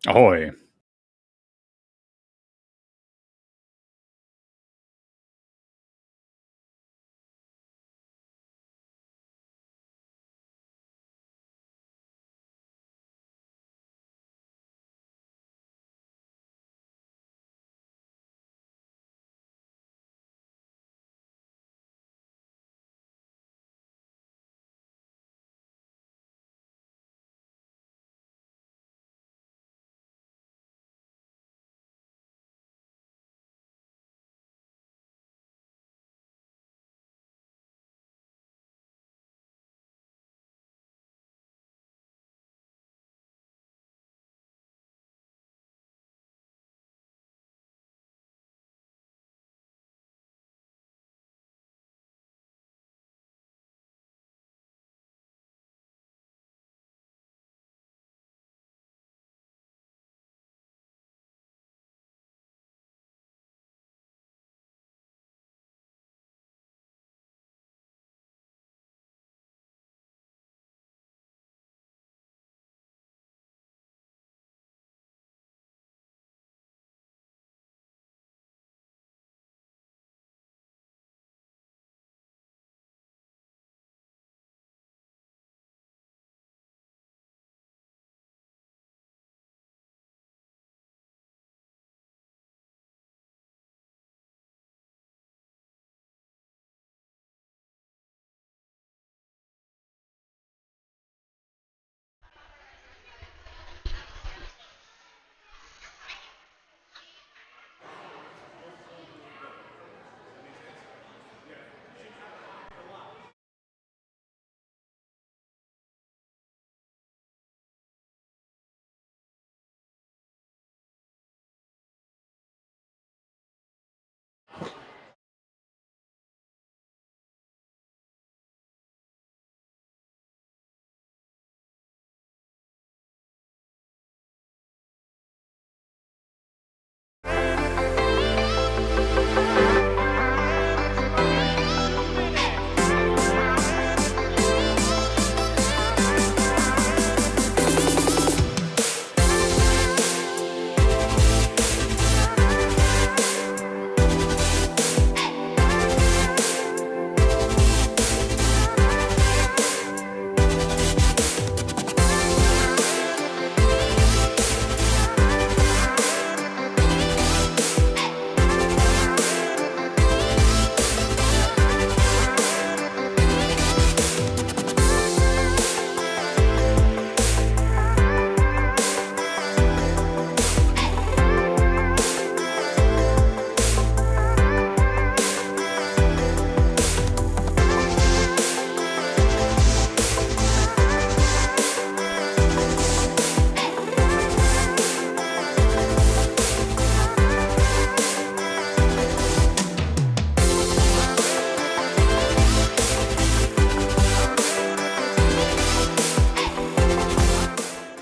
Ahoy.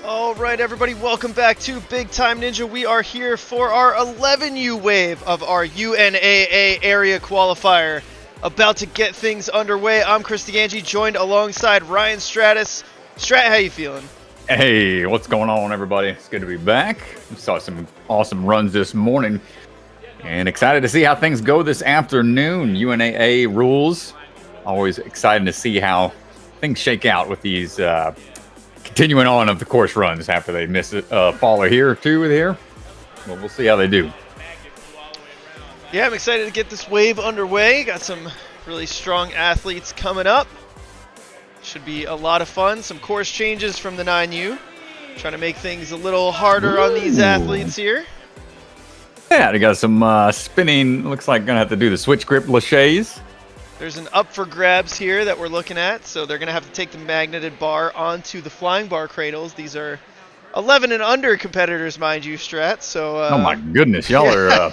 Alright everybody, welcome back to Big Time Ninja. We are here for our 11U wave of our UNAA area qualifier. About to get things underway. I'm Chris DeGangi, joined alongside Ryan Stratus. Strat, how you feeling? Hey, what's going on, everybody? It's good to be back. We saw some awesome runs this morning, and excited to see how things go this afternoon. UNAA rules. Always excited to see how things shake out with these continuing on of the course runs after they miss a fall or here or two here. Well, we'll see how they do. Yeah, I'm excited to get this wave underway. Got some really strong athletes coming up. Should be a lot of fun. Some course changes from the 9U. Trying to make things a little harder on these athletes here. Yeah, they got some spinning. Looks like gonna have to do the switch grip laches. There's an up for grabs here that we're looking at, so they're going to have to take the magneted bar onto the flying bar cradles. These are 11 and under competitors, mind you, Strat. So, oh my goodness, y'all are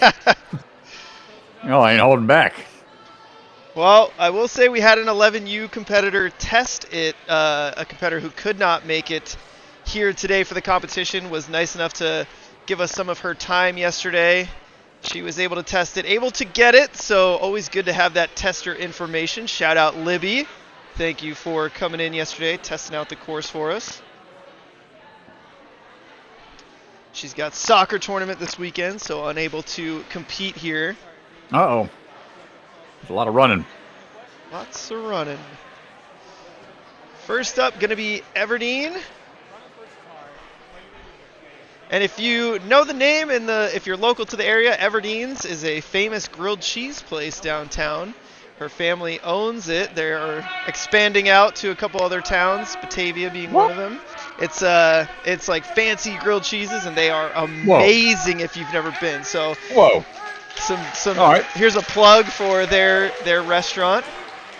y'all ain't holding back. Well, I will say we had an 11U competitor test it. A competitor who could not make it here today for the competition was nice enough to give us some of her time yesterday. She was able to test it, able to get it, so always good to have that tester information. Shout out Libby. Thank you for coming in yesterday, testing out the course for us. She's got soccer tournament this weekend, so unable to compete here. Uh-oh. There's a lot of running. Lots of running. First up, going to be Everdeen. And if you know the name and if you're local to the area, Everdeen's is a famous grilled cheese place downtown. Her family owns it. They are expanding out to a couple other towns, Batavia being one of them. It's like fancy grilled cheeses, and they are amazing if you've never been. So Whoa. Some. All right. Here's a plug for their restaurant.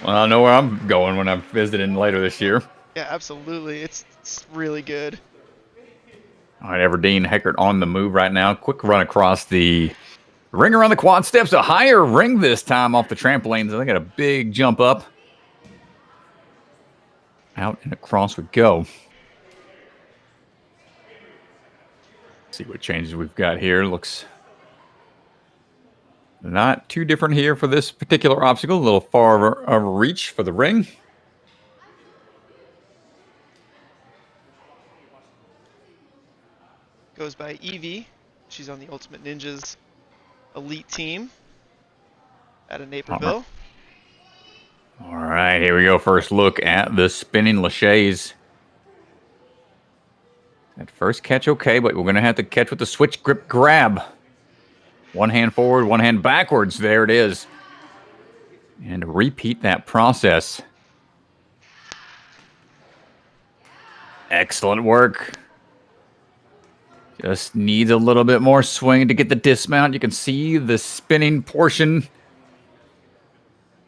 Well, I know where I'm going when I'm visiting later this year. Yeah, absolutely. It's really good. All right, Everdeen Heckert on the move right now. Quick run across the ring around the quad steps. A higher ring this time off the trampolines. I think got a big jump up. Out and across we go. See what changes we've got here. Looks not too different here for this particular obstacle. A little far of a reach for the ring. Goes by Evie. She's on the Ultimate Ninjas elite team out of Naperville. All right, here we go. First look at the spinning laches. That first catch okay, but we're going to have to catch with the switch grip grab. One hand forward, one hand backwards. There it is. And repeat that process. Excellent work. Just needs a little bit more swing to get the dismount. You can see the spinning portion.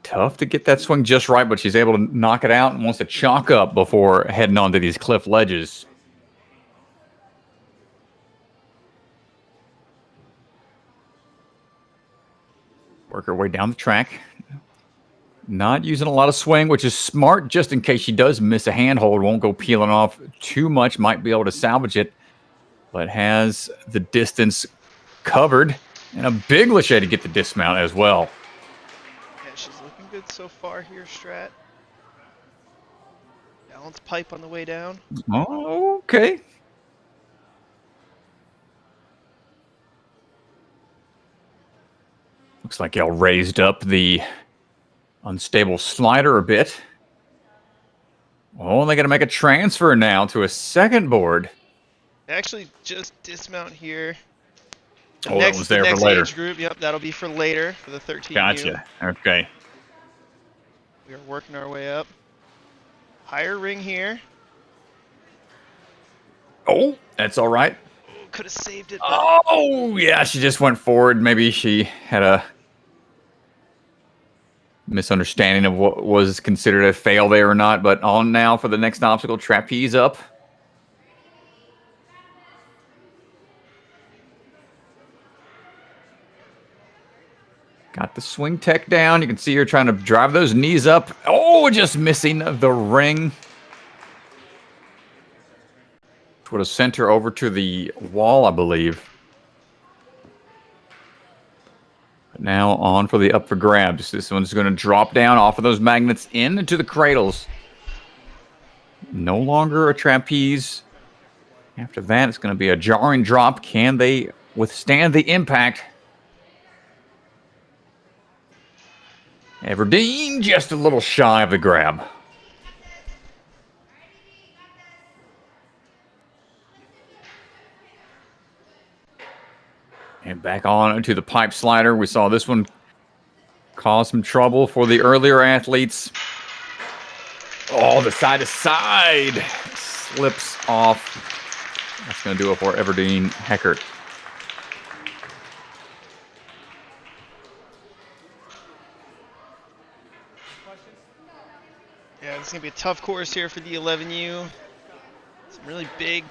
Tough to get that swing just right, but she's able to knock it out and wants to chalk up before heading onto these cliff ledges. Work her way down the track. Not using a lot of swing, which is smart just in case she does miss a handhold. Won't go peeling off too much. Might be able to salvage it. But has the distance covered. And a big lache to get the dismount as well. Yeah, she's looking good so far here, Strat. Balance pipe on the way down. Oh, okay. Looks like y'all raised up the unstable slider a bit. Oh, they got to make a transfer now to a second board. Actually, just dismount here. That was there for later. Age group, yep, that'll be for later, for the 13U. Gotcha. Okay. We are working our way up. Higher ring here. Oh, that's all right. Could have saved it. Oh, yeah, she just went forward. Maybe she had a misunderstanding of what was considered a fail there or not. But on now for the next obstacle, trapeze up. Got the swing tech down. You can see her trying to drive those knees up. Oh, just missing the ring. Would have sent her over to the wall, I believe. But now on for the up for grabs. This one's going to drop down off of those magnets into the cradles. No longer a trapeze. After that, it's going to be a jarring drop. Can they withstand the impact? Everdeen just a little shy of the grab. And back on to the pipe slider. We saw this one cause some trouble for the earlier athletes. Oh, the side to side slips off. That's going to do it for Everdeen Heckert. Yeah, it's going to be a tough course here for the 11U. Some really big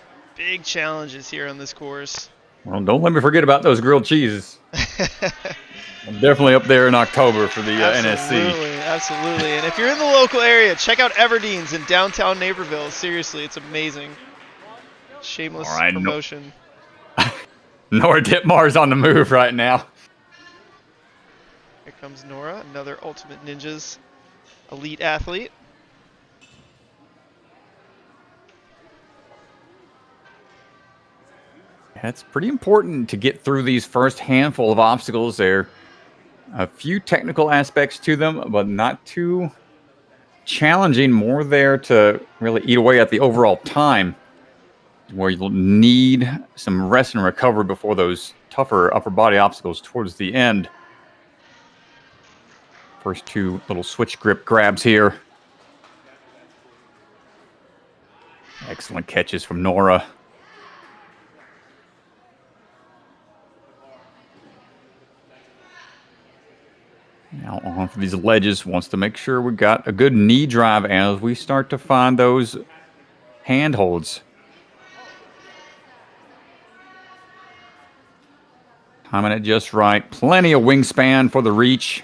challenges here on this course. Well, don't let me forget about those grilled cheeses. I'm definitely up there in October for the NSC. Absolutely. And if you're in the local area, check out Everdeen's in downtown Naperville. Seriously, it's amazing. Shameless promotion. Nora Ditmar's on the move right now. Here comes Nora, another Ultimate Ninjas elite athlete. That's pretty important to get through these first handful of obstacles. There are a few technical aspects to them, but not too challenging. More there to really eat away at the overall time, where you'll need some rest and recovery before those tougher upper body obstacles towards the end. First two little switch grip grabs here. Excellent catches from Nora. Now on for these ledges. Wants to make sure we got a good knee drive as we start to find those handholds. Timing it just right. Plenty of wingspan for the reach.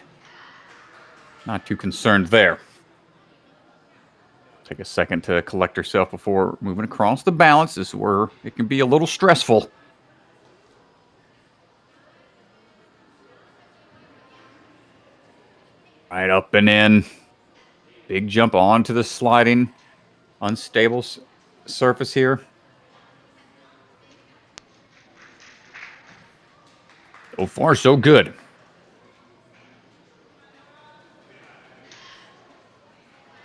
Not too concerned there. Take a second to collect herself before moving across the balance. This is where it can be a little stressful. Right up and in. Big jump onto the sliding, unstable surface here. So far, so good.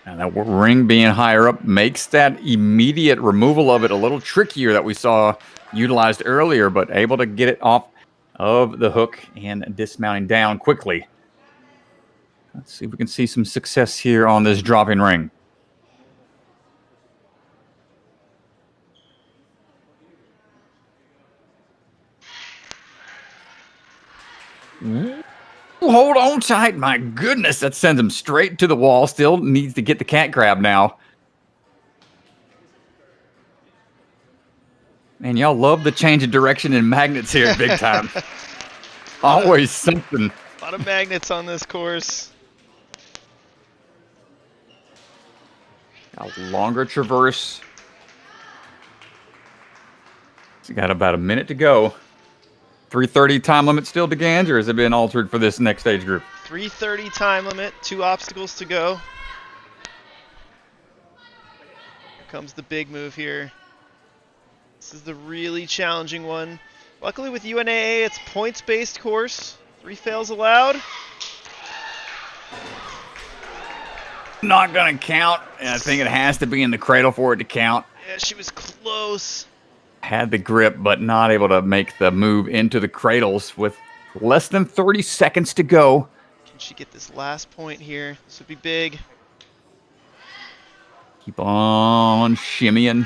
And that ring being higher up makes that immediate removal of it a little trickier that we saw utilized earlier, but able to get it off of the hook and dismounting down quickly. Let's see if we can see some success here on this dropping ring. Hold on tight. My goodness, that sends him straight to the wall. Still needs to get the cat grab now. Man, y'all love the change of direction in magnets here big time. Always something. A lot of magnets on this course. A longer traverse. It's got about a minute to go. 3:30 time limit still to Gans, or has it been altered for this next stage group? 3:30 time limit, 2 obstacles to go. Here comes the big move here. This is the really challenging one. Luckily with UNAA, it's points-based course. 3 fails allowed. Not gonna count, and I think it has to be in the cradle for it to count. Yeah, she was close. Had the grip, but not able to make the move into the cradles with less than 30 seconds to go. Can she get this last point here? This would be big. Keep on shimmying.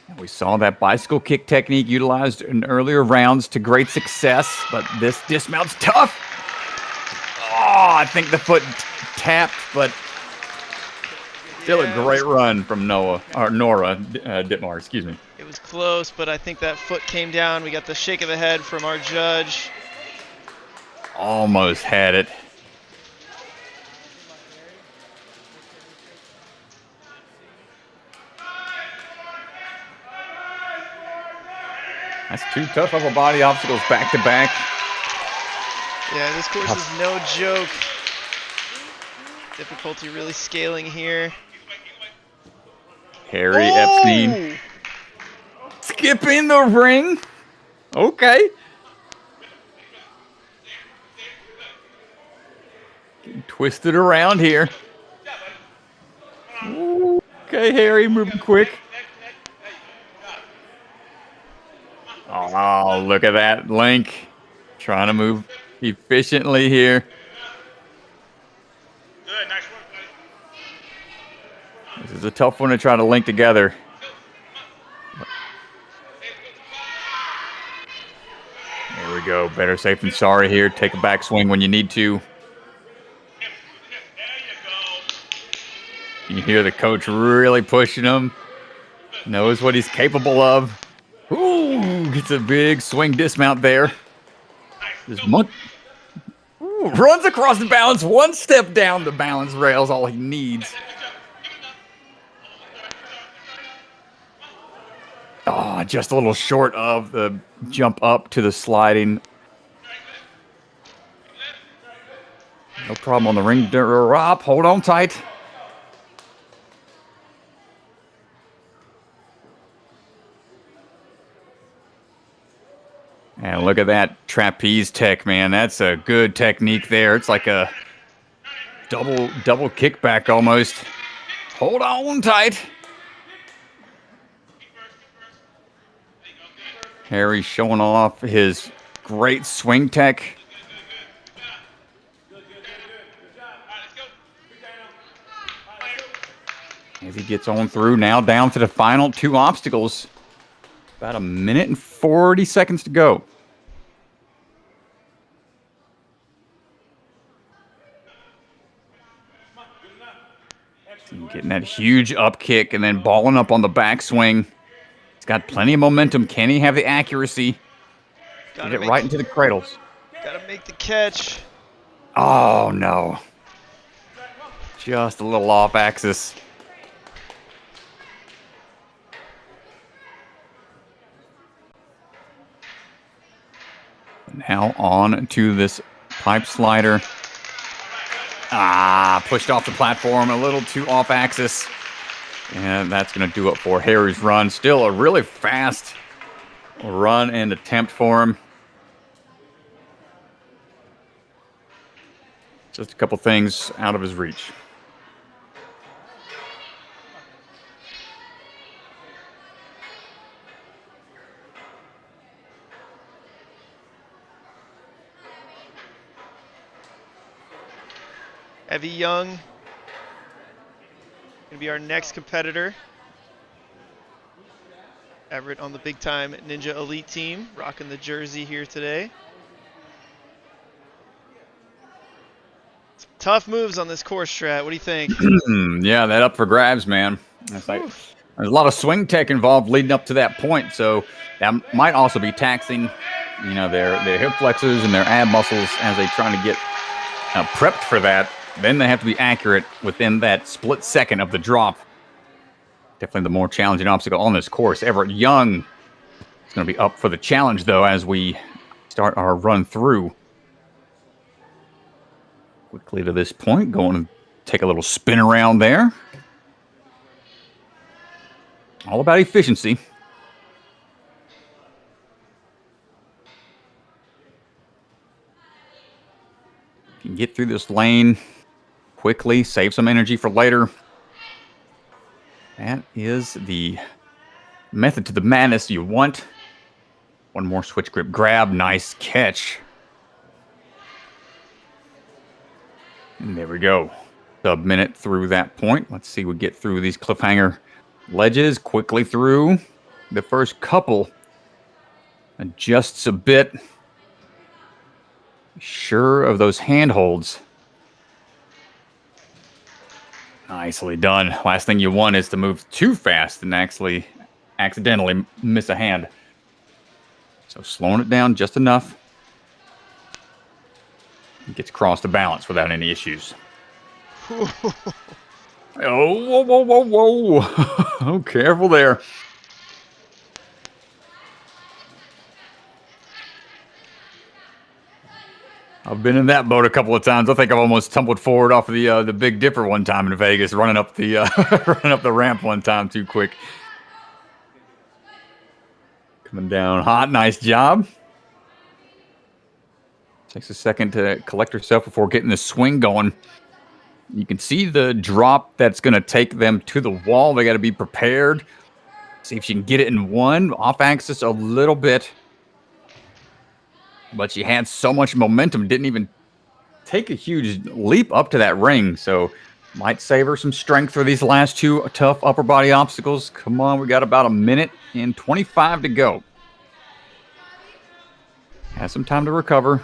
And we saw that bicycle kick technique utilized in earlier rounds to great success, but this dismount's tough. Oh, I think the foot tapped, but still a great run from Nora Dittmar, excuse me. It was close, but I think that foot came down. We got the shake of the head from our judge. Almost had it. That's 2 tough upper body obstacles back to back. Yeah, this course is no joke. Difficulty really scaling here. Harry Epstein. Skipping the ring. Okay. Getting twisted around here. Okay, Harry, moving quick. Oh, look at that link. Trying to move efficiently here. Good, nice work, buddy. This is a tough one to try to link together. There we go. Better safe than sorry here. Take a backswing when you need to. You hear the coach really pushing him. Knows what he's capable of. Ooh, gets a big swing dismount there. This monk runs across the balance. 1 step down the balance rails, all he needs. Oh, just a little short of the jump up to the sliding. No problem on the ring drop. Hold on tight. And look at that trapeze tech, man. That's a good technique there. It's like a double kickback almost. Hold on tight. Harry showing off his great swing tech. As he gets on through, now down to the final 2 obstacles. About 1 minute and 40 seconds to go. Getting that huge up kick and then balling up on the backswing. He's got plenty of momentum. Can he have the accuracy? Get it right into the cradles. Gotta make the catch. Oh, no. Just a little off axis. Now on to this pipe slider. Pushed off the platform a little too off axis. And that's going to do it for Harry's run. Still a really fast run and attempt for him. Just a couple things out of his reach. Evie Young going to be our next competitor. Everett on the big time Ninja Elite team, rocking the jersey here today. Some tough moves on this course, Strat. What do you think? Yeah, that up for grabs, man. It's like, there's a lot of swing tech involved leading up to that point, so that might also be taxing, you know, their hip flexors and their ab muscles as they trying to get prepped for that. Then they have to be accurate within that split second of the drop. Definitely the more challenging obstacle on this course. Everett Young is going to be up for the challenge, though, as we start our run through. Quickly to this point, going to take a little spin around there. All about efficiency. You can get through this lane quickly, save some energy for later. That is the method to the madness you want. One more switch grip grab. Nice catch. And there we go. Sub-minute through that point. Let's see, we get through these cliffhanger ledges quickly through. The first couple adjusts a bit. Sure of those handholds. Nicely done. Last thing you want is to move too fast and actually accidentally miss a hand. So slowing it down just enough. It gets across the balance without any issues. Oh, whoa, whoa, whoa, whoa. Oh, careful there. I've been in that boat a couple of times. I think I've almost tumbled forward off of the Big Dipper one time in Vegas, running up the running up the ramp one time too quick. Coming down hot, nice job. Takes a second to collect herself before getting the swing going. You can see the drop that's going to take them to the wall. They got to be prepared. See if she can get it in one. Off axis a little bit. But she had so much momentum, didn't even take a huge leap up to that ring. So might save her some strength for these last two tough upper body obstacles. Come on, we got about 1 minute and 25 to go. Has some time to recover.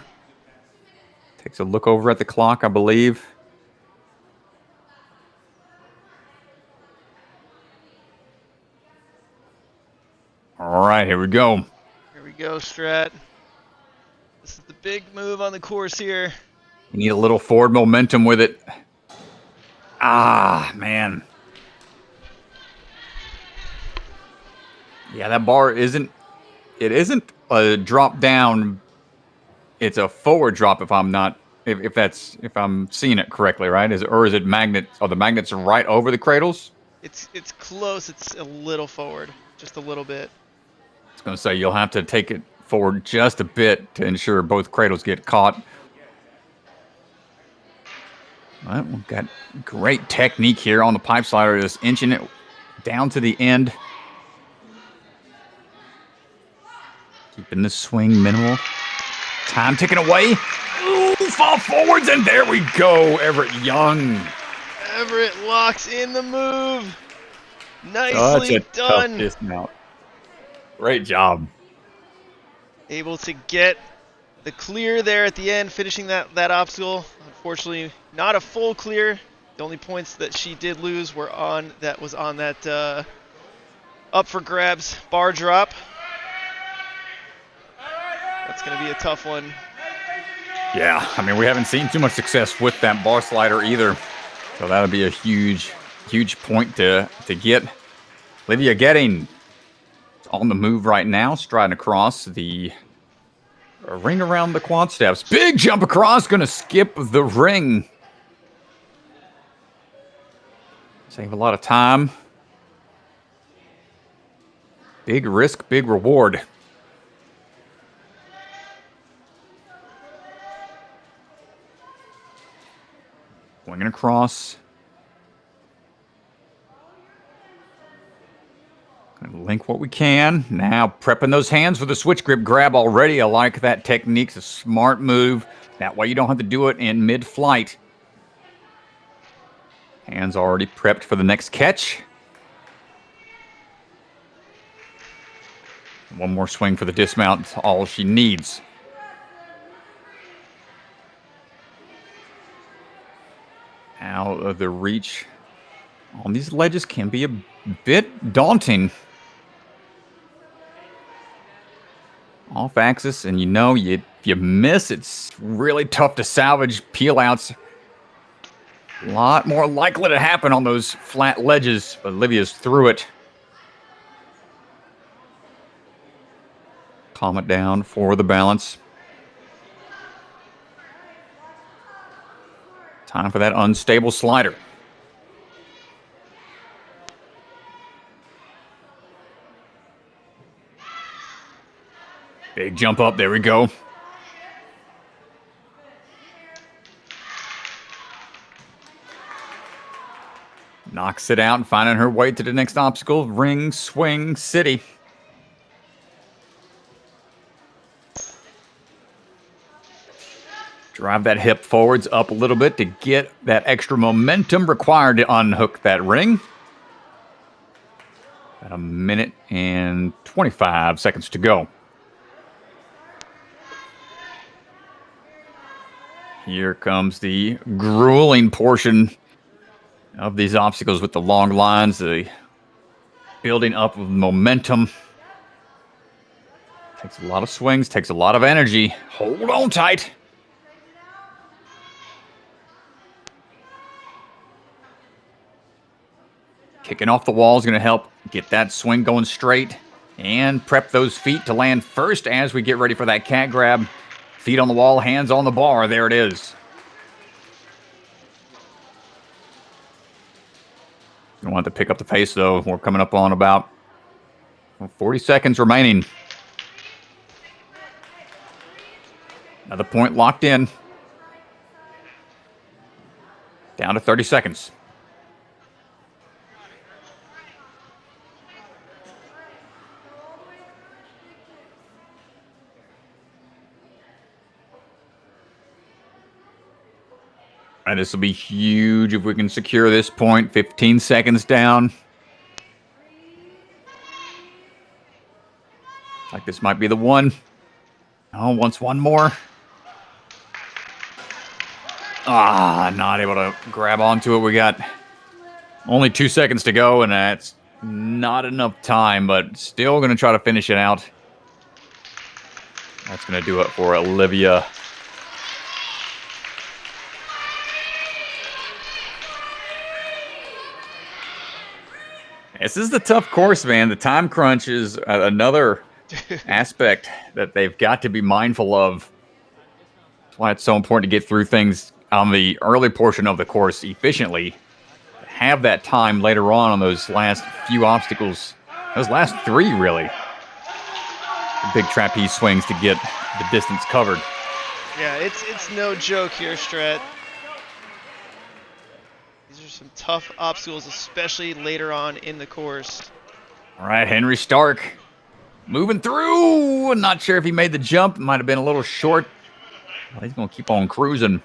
Takes a look over at the clock, I believe. All right, here we go. Here we go, Strat. This is the big move on the course here. You need a little forward momentum with it. Ah, man. Yeah, that bar isn't a drop down. It's a forward drop if I'm not if I'm seeing it correctly, right? Is it magnet? Oh, the magnets are right over the cradles? It's close. It's a little forward, just a little bit. I was gonna say you'll have to take it forward just a bit to ensure both cradles get caught. Well, we've got great technique here on the pipe slider, just inching it down to the end. Keeping the swing minimal. Time ticking away. Ooh, fall forwards, and there we go. Everett Young. Everett locks in the move. Such Nicely a done. tough dismount. Great job. Able to get the clear there at the end, finishing that obstacle. Unfortunately, not a full clear. The only points that she did lose were on that up for grabs bar drop. That's going to be a tough one. Yeah, I mean, we haven't seen too much success with that bar slider either. So that'll be a huge point to get. Olivia Getting on the move right now, striding across the ring around the quad steps. Big jump across, going to skip the ring. Save a lot of time. Big risk, big reward. Swinging across. Gonna link what we can. Now prepping those hands for the switch grip grab already. I like that technique. It's a smart move. That way you don't have to do it in mid-flight. Hands already prepped for the next catch. One more swing for the dismount. All she needs. Out of the reach on these ledges can be a bit daunting. Off axis, and if you miss, it's really tough to salvage. Peel outs. A lot more likely to happen on those flat ledges. Olivia's through it. Calm it down for the balance. Time for that unstable slider. Big jump up. There we go. Knocks it out and finding her way to the next obstacle. Ring, swing, city. Drive that hip forwards up a little bit to get that extra momentum required to unhook that ring. About 1 minute and 25 seconds to go. Here comes the grueling portion of these obstacles with the long lines, the building up of momentum. Takes a lot of swings, takes a lot of energy. Hold on tight. Kicking off the wall is going to help get that swing going straight and prep those feet to land first as we get ready for that cat grab. Feet on the wall, hands on the bar. There it is. You don't want to pick up the pace, though. We're coming up on about 40 seconds remaining. Another point locked in. Down to 30 seconds. And this will be huge if we can secure this point. 15 seconds down. Like this might be the one. Oh, wants one more. Not able to grab onto it. We got only 2 seconds to go, and that's not enough time, but still going to try to finish it out. That's going to do it for Olivia. This is the tough course, man. The time crunch is another aspect that they've got to be mindful of. That's why it's so important to get through things on the early portion of the course efficiently. Have that time later on those last few obstacles. Those last 3, really. big trapeze swings to get the distance covered. Yeah, it's no joke here, Stret. These are some tough obstacles, especially later on in the course. All right, Henry Stark moving through. Not sure if he made the jump. Might have been a little short. Well, he's going to keep on cruising.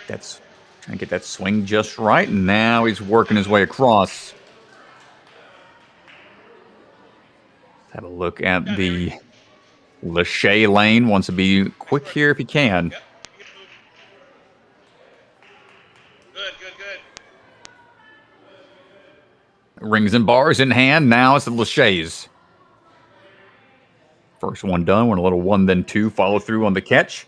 That's trying to get that swing just right. And now he's working his way across. Let's have a look at the Lachey lane. Wants to be quick here if he can. Good. Rings and bars in hand. Now it's the Lachey's. First one done. Went a little 1, then 2. Follow through on the catch.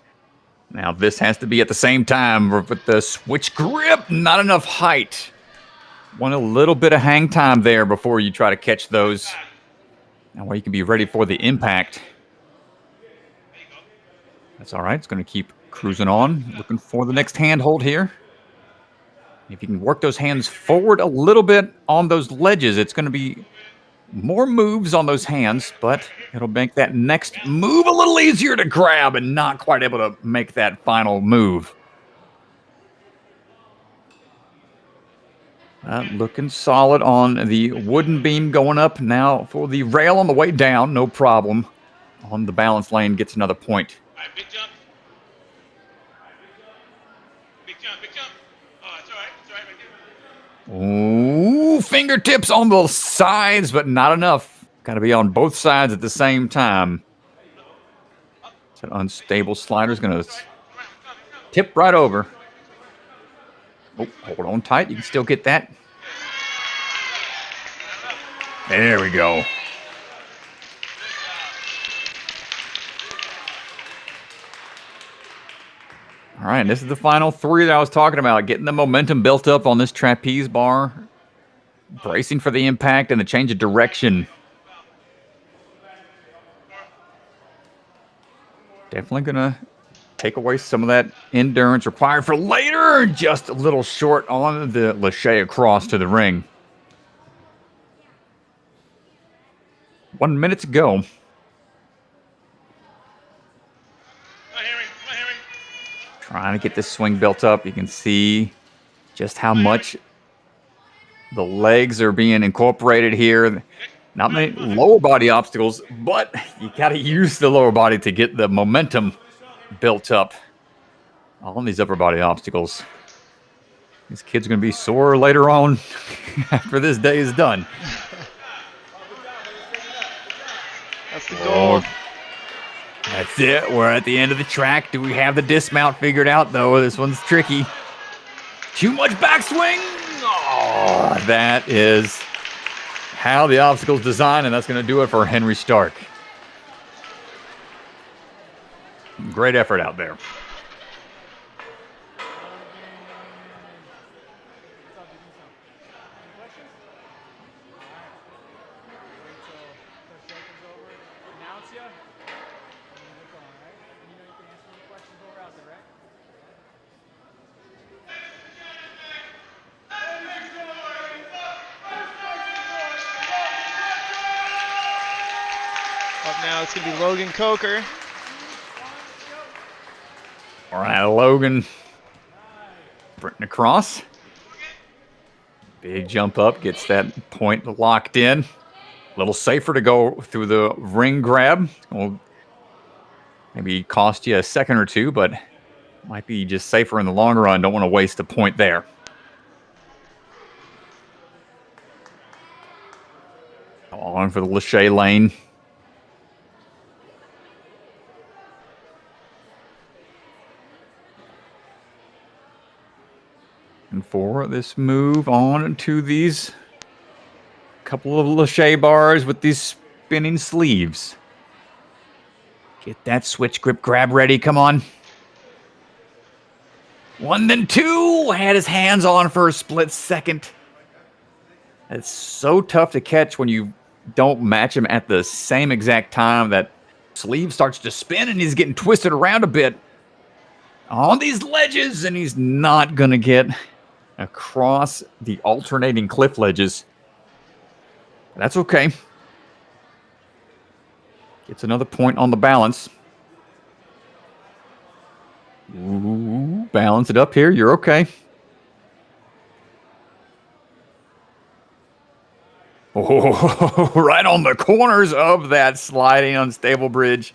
Now this has to be at the same time with the switch grip. Not enough height. Want a little bit of hang time there before you try to catch those. That way you can be ready for the impact. That's all right. It's going to keep cruising on. Looking for the next handhold here. If you can work those hands forward a little bit on those ledges, it's going to be more moves on those hands, but it'll make that next move a little easier to grab and not quite able to make that final move. Looking solid on the wooden beam going up. Now for the rail on the way down, no problem. On the balance lane, gets another point. All right, big jump. Big jump. Oh, it's all right right there. Ooh, fingertips on the sides, but not enough. Got to be on both sides at the same time. That unstable slider is going to tip right over. Oh, hold on tight. You can still get that. There we go. All right, this is the final 3 that I was talking about. Getting the momentum built up on this trapeze bar. Bracing for the impact and the change of direction. Definitely going to take away some of that endurance required for later. Just a little short on the Lachey across to the ring. 1 minute to go. Come on, Henry. Trying to get this swing built up. You can see just how much the legs are being incorporated here. Not many lower body obstacles, but you got to use the lower body to get the momentum built up on these upper body obstacles. These kids are going to be sore later on after this day is done. That's the goal. That's it. We're at the end of the track. Do we have the dismount figured out, though? This one's tricky. Too much backswing. Oh, that is how the obstacle's designed, and that's going to do it for Henry Stark. Great effort out there. Up now, it's going to be Logan Coker. All right, Logan sprinting across. Big jump up, gets that point locked in. A little safer to go through the ring grab. Will maybe cost you a second or two, but might be just safer in the long run. Don't want to waste a point there. On for the Lachey lane. And for this move on to these couple of Lachey bars with these spinning sleeves. Get that switch grip grab ready. Come on. 1, then 2. Had his hands on for a split second. It's so tough to catch when you don't match him at the same exact time. That sleeve starts to spin and he's getting twisted around a bit on these ledges, and he's not going to get across the alternating cliff ledges. That's okay. Gets another point on the balance. Ooh, balance it up here. You're okay. Oh, right on the corners of that sliding unstable bridge.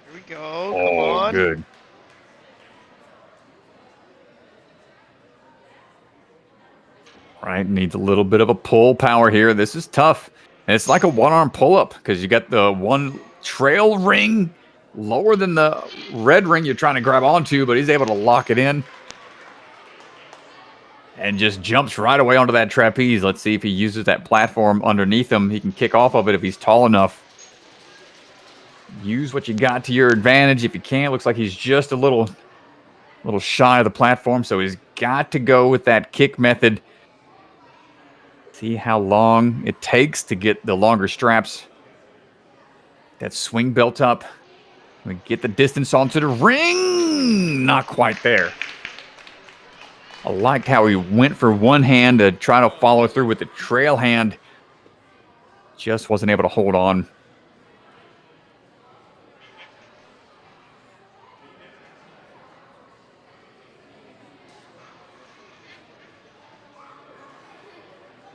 Here we go. Come Oh, on. good. Right, needs a little bit of a pull power here. This is tough. And it's like a one-arm pull-up because you got the one trail ring lower than the red ring you're trying to grab onto, but he's able to lock it in. And just jumps right away onto that trapeze. Let's see if he uses that platform underneath him. He can kick off of it if he's tall enough. Use what you got to your advantage. If you can't, looks like he's just a little shy of the platform, so he's got to go with that kick method. See how long it takes to get the longer straps. That swing belt up. We get the distance onto the ring. Not quite there. I liked how he went for one hand to try to follow through with the trail hand. Just wasn't able to hold on.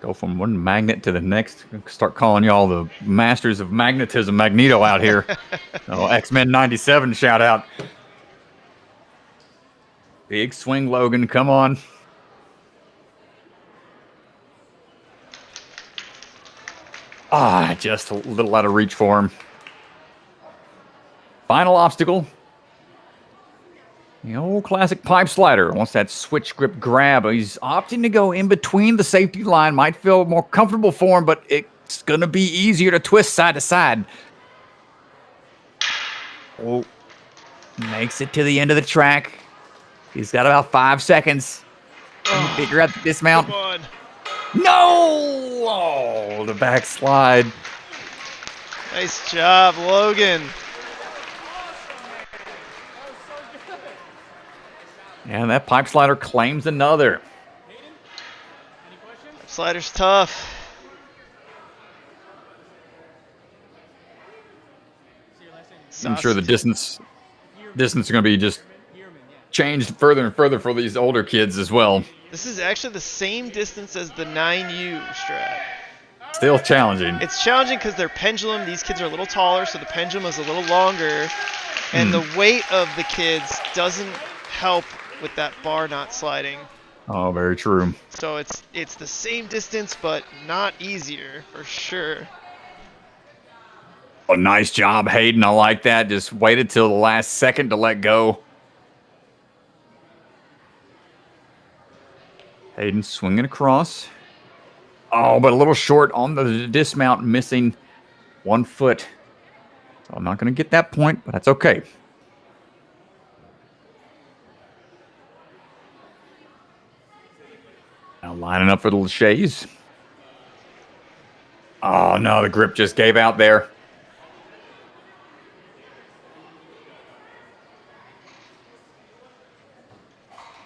Go from one magnet to the next. Start calling y'all the masters of magnetism, Magneto out here. Oh, X-Men 97 shout out. Big swing, Logan. Come on. Just a little out of reach for him. Final obstacle. The old classic pipe slider. Wants that switch grip grab. He's opting to go in between the safety line. Might feel more comfortable for him, but it's going to be easier to twist side to side. Oh, makes it to the end of the track. He's got about 5 seconds. Can you figure out the dismount? Come on. No! Oh, the backslide. Nice job, Logan. And that pipe slider claims another. Slider's tough. I'm sure the distance is going to be just changed further and further for these older kids as well. This is actually the same distance as the 9U strat. Still challenging. It's challenging because their pendulum, these kids are a little taller, so the pendulum is a little longer, and the weight of the kids doesn't help with that bar not sliding. Oh, very true. So it's the same distance, but not easier, for sure. Oh, nice job, Hayden. I like that. Just waited till the last second to let go. Hayden swinging across. Oh, but a little short on the dismount, missing 1 foot. So I'm not going to get that point, but that's okay. Now lining up for the Lachey's. Oh, no, the grip just gave out there.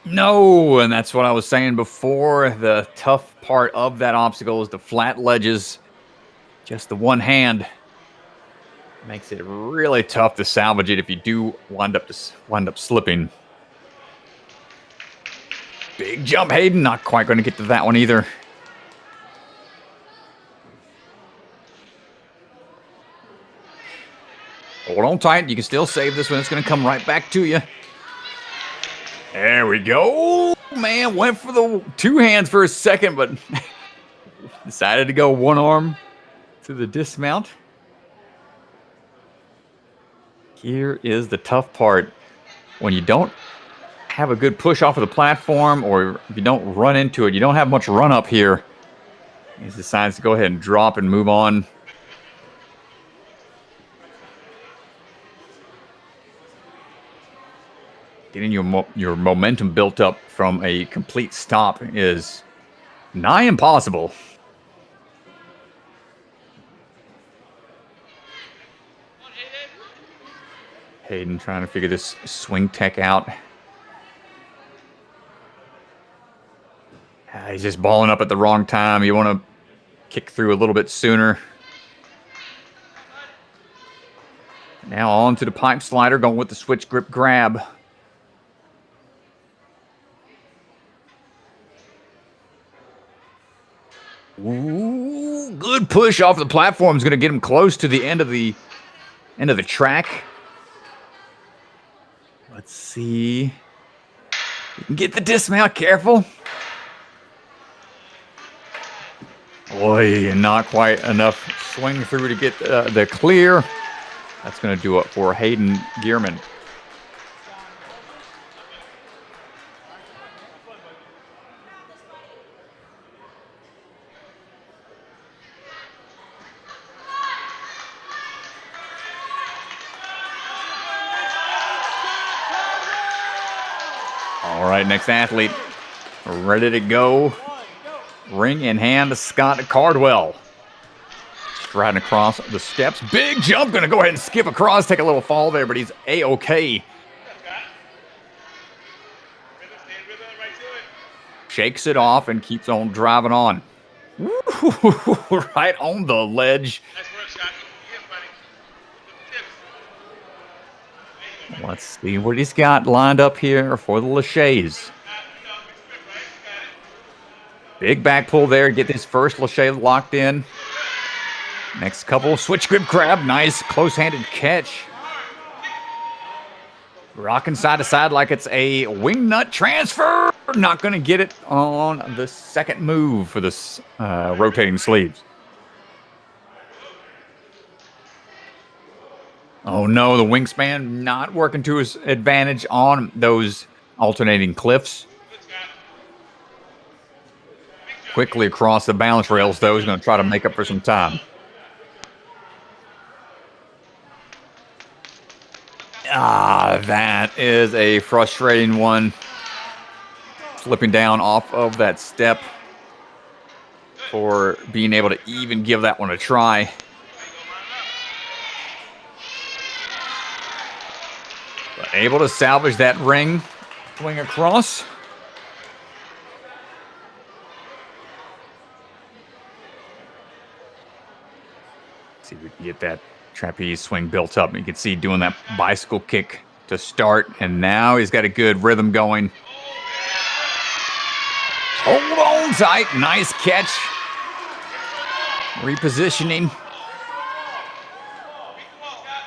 No, and that's what I was saying before. The tough part of that obstacle is the flat ledges. Just the one hand makes it really tough to salvage it if you do wind up slipping. Big jump, Hayden. Not quite going to get to that one either. Hold on tight. You can still save this one. It's going to come right back to you. There we go. Man, went for the 2 hands for a second, but decided to go one arm to the dismount. Here is the tough part. When you don't have a good push off of the platform, or if you don't run into it, you don't have much run up here. He decides to go ahead and drop and move on. Getting your momentum built up from a complete stop is nigh impossible. Hayden trying to figure this swing tech out. He's just balling up at the wrong time. You want to kick through a little bit sooner. Now on to the pipe slider, going with the switch grip grab. Ooh, good push off the platform is going to get him close to the end of the track. Let's see. You can get the dismount, careful. Boy, not quite enough swing through to get the clear. That's going to do it for Hayden Gearman. All right, next athlete, ready to go. Ring in hand, Scott Cardwell. Striding across the steps. Big jump, gonna go ahead and skip across, take a little fall there, but he's A-okay. Shakes it off and keeps on driving on. Right on the ledge. Let's see what he's got lined up here for the Lachey's. Big back pull there, get this first Lachey locked in. Next couple, switch grip grab, nice close-handed catch. Rocking side to side like it's a wing nut transfer. Not going to get it on the second move for this rotating sleeves. Oh no, the wingspan not working to his advantage on those alternating cliffs. Quickly across the balance rails, though. He's going to try to make up for some time. That is a frustrating one. Slipping down off of that step for being able to even give that one a try. But able to salvage that ring, swing across. See if we can get that trapeze swing built up. You can see doing that bicycle kick to start, and now he's got a good rhythm going. Hold on tight, nice catch. Repositioning.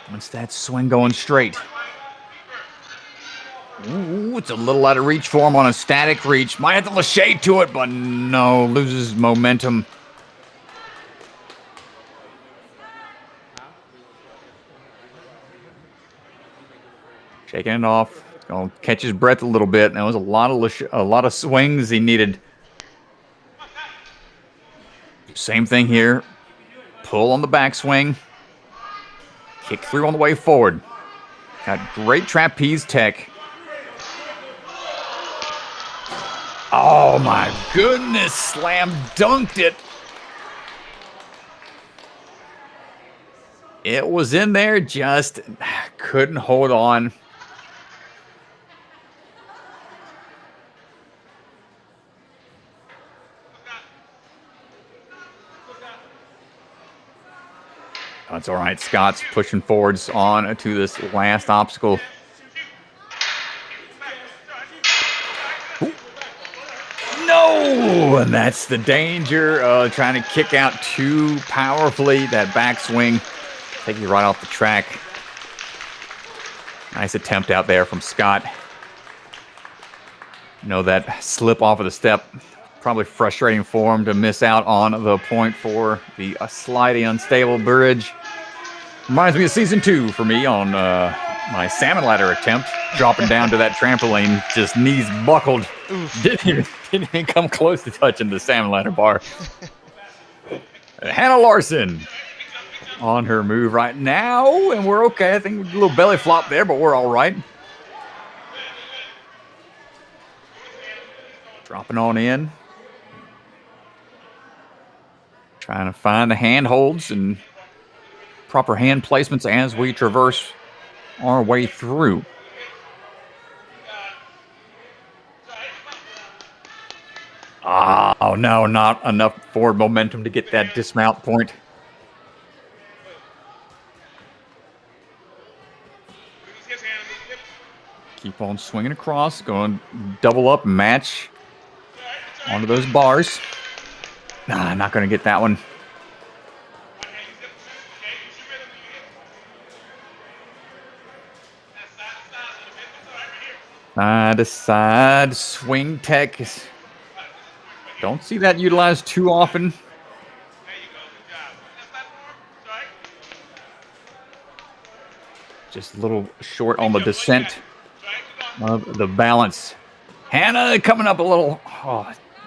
Once that swing going straight. Ooh, it's a little out of reach for him on a static reach. Might have to Lachey to it, but no, loses momentum. Shaking it off. Gonna catch his breath a little bit. That was a lot of swings he needed. Same thing here. Pull on the backswing. Kick through on the way forward. Got great trapeze tech. Oh my goodness, slam dunked it. It was in there, just couldn't hold on. That's all right. Scott's pushing forwards on to this last obstacle. Ooh. No! And that's the danger of trying to kick out too powerfully. That backswing take you right off the track. Nice attempt out there from Scott. You know, that slip off of the step, probably frustrating for him to miss out on the point for the slightly unstable bridge. Reminds me of season 2 for me on my salmon ladder attempt, dropping down to that trampoline, just knees buckled. Didn't even come close to touching the salmon ladder bar. Hannah Larson on her move right now, and we're okay. I think a little belly flop there, but we're all right. Dropping on in. Trying to find the handholds and proper hand placements as we traverse our way through. Oh, no, not enough forward momentum to get that dismount point. Keep on swinging across, going double up, match onto those bars. Nah, not going to get that one. Side to side swing tech. Don't see that utilized too often. Just a little short on the descent of the balance. Hannah coming up a little,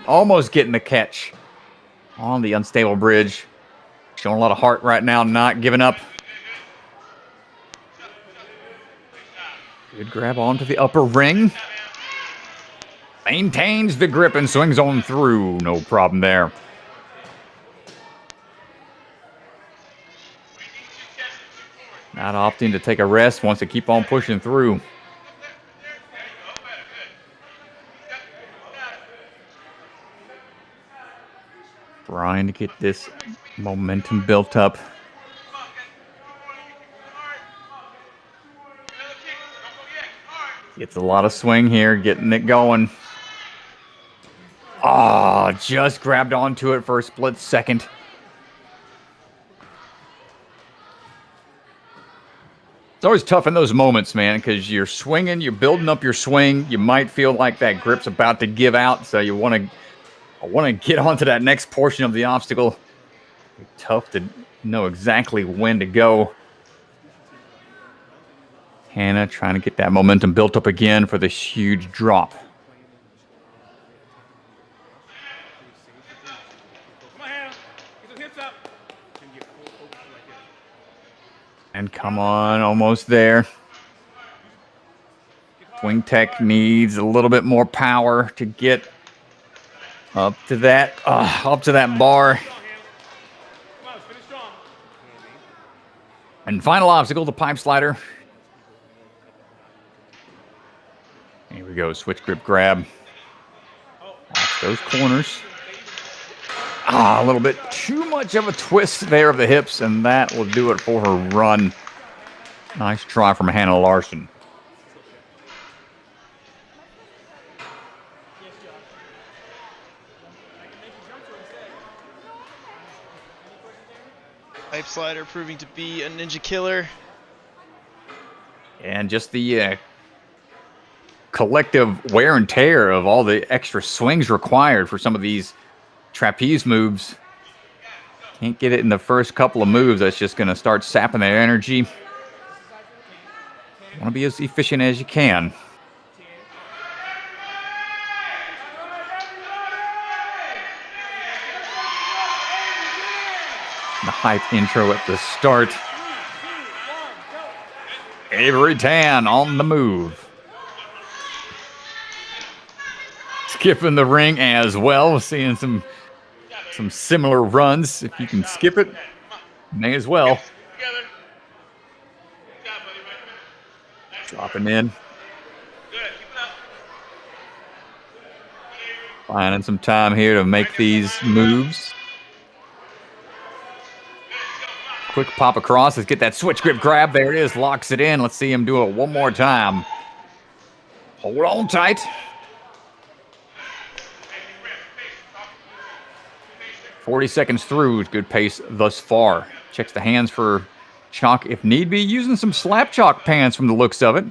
almost getting the catch on the unstable bridge. Showing a lot of heart right now, not giving up. Good grab onto the upper ring. Maintains the grip and swings on through. No problem there. Not opting to take a rest, wants to keep on pushing through. Trying to get this momentum built up. Gets a lot of swing here, getting it going. Oh, just grabbed onto it for a split second. It's always tough in those moments, man, because you're swinging, you're building up your swing. You might feel like that grip's about to give out, so you want to get onto that next portion of the obstacle. It's tough to know exactly when to go. Hannah trying to get that momentum built up again for this huge drop. And come on, almost there. Swing tech needs a little bit more power to get up to that bar. And final obstacle, the pipe slider. Here we go, switch grip grab. Watch those corners. A little bit too much of a twist there of the hips, and that will do it for her run. Nice try from Hannah Larson. Pipe slider proving to be a ninja killer. And just the collective wear and tear of all the extra swings required for some of these trapeze moves. Can't get it in the first couple of moves. That's just going to start sapping their energy. Want to be as efficient as you can. The hype intro at the start. Avery Tan on the move. Skipping the ring as well. Seeing some similar runs. If you can skip it, may as well. Dropping in. Finding some time here to make these moves. Quick pop across. Let's get that switch grip grab. There it is. Locks it in. Let's see him do it one more time. Hold on tight. 40 seconds through. Good pace thus far. Checks the hands for chalk if need be. Using some slap chalk pants from the looks of it.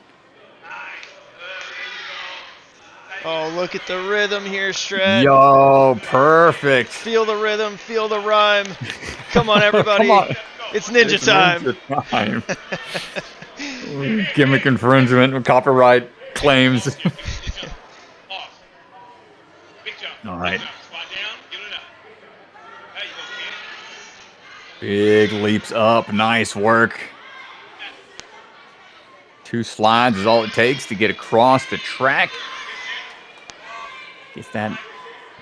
Oh, look at the rhythm here, Strat. Yo, perfect. Feel the rhythm, feel the rhyme. Come on, everybody. Come on. It's ninja time. Ninja time. Gimmick infringement, copyright claims. All right. Big leaps up. Nice work. 2 slides is all it takes to get across the track. Gets that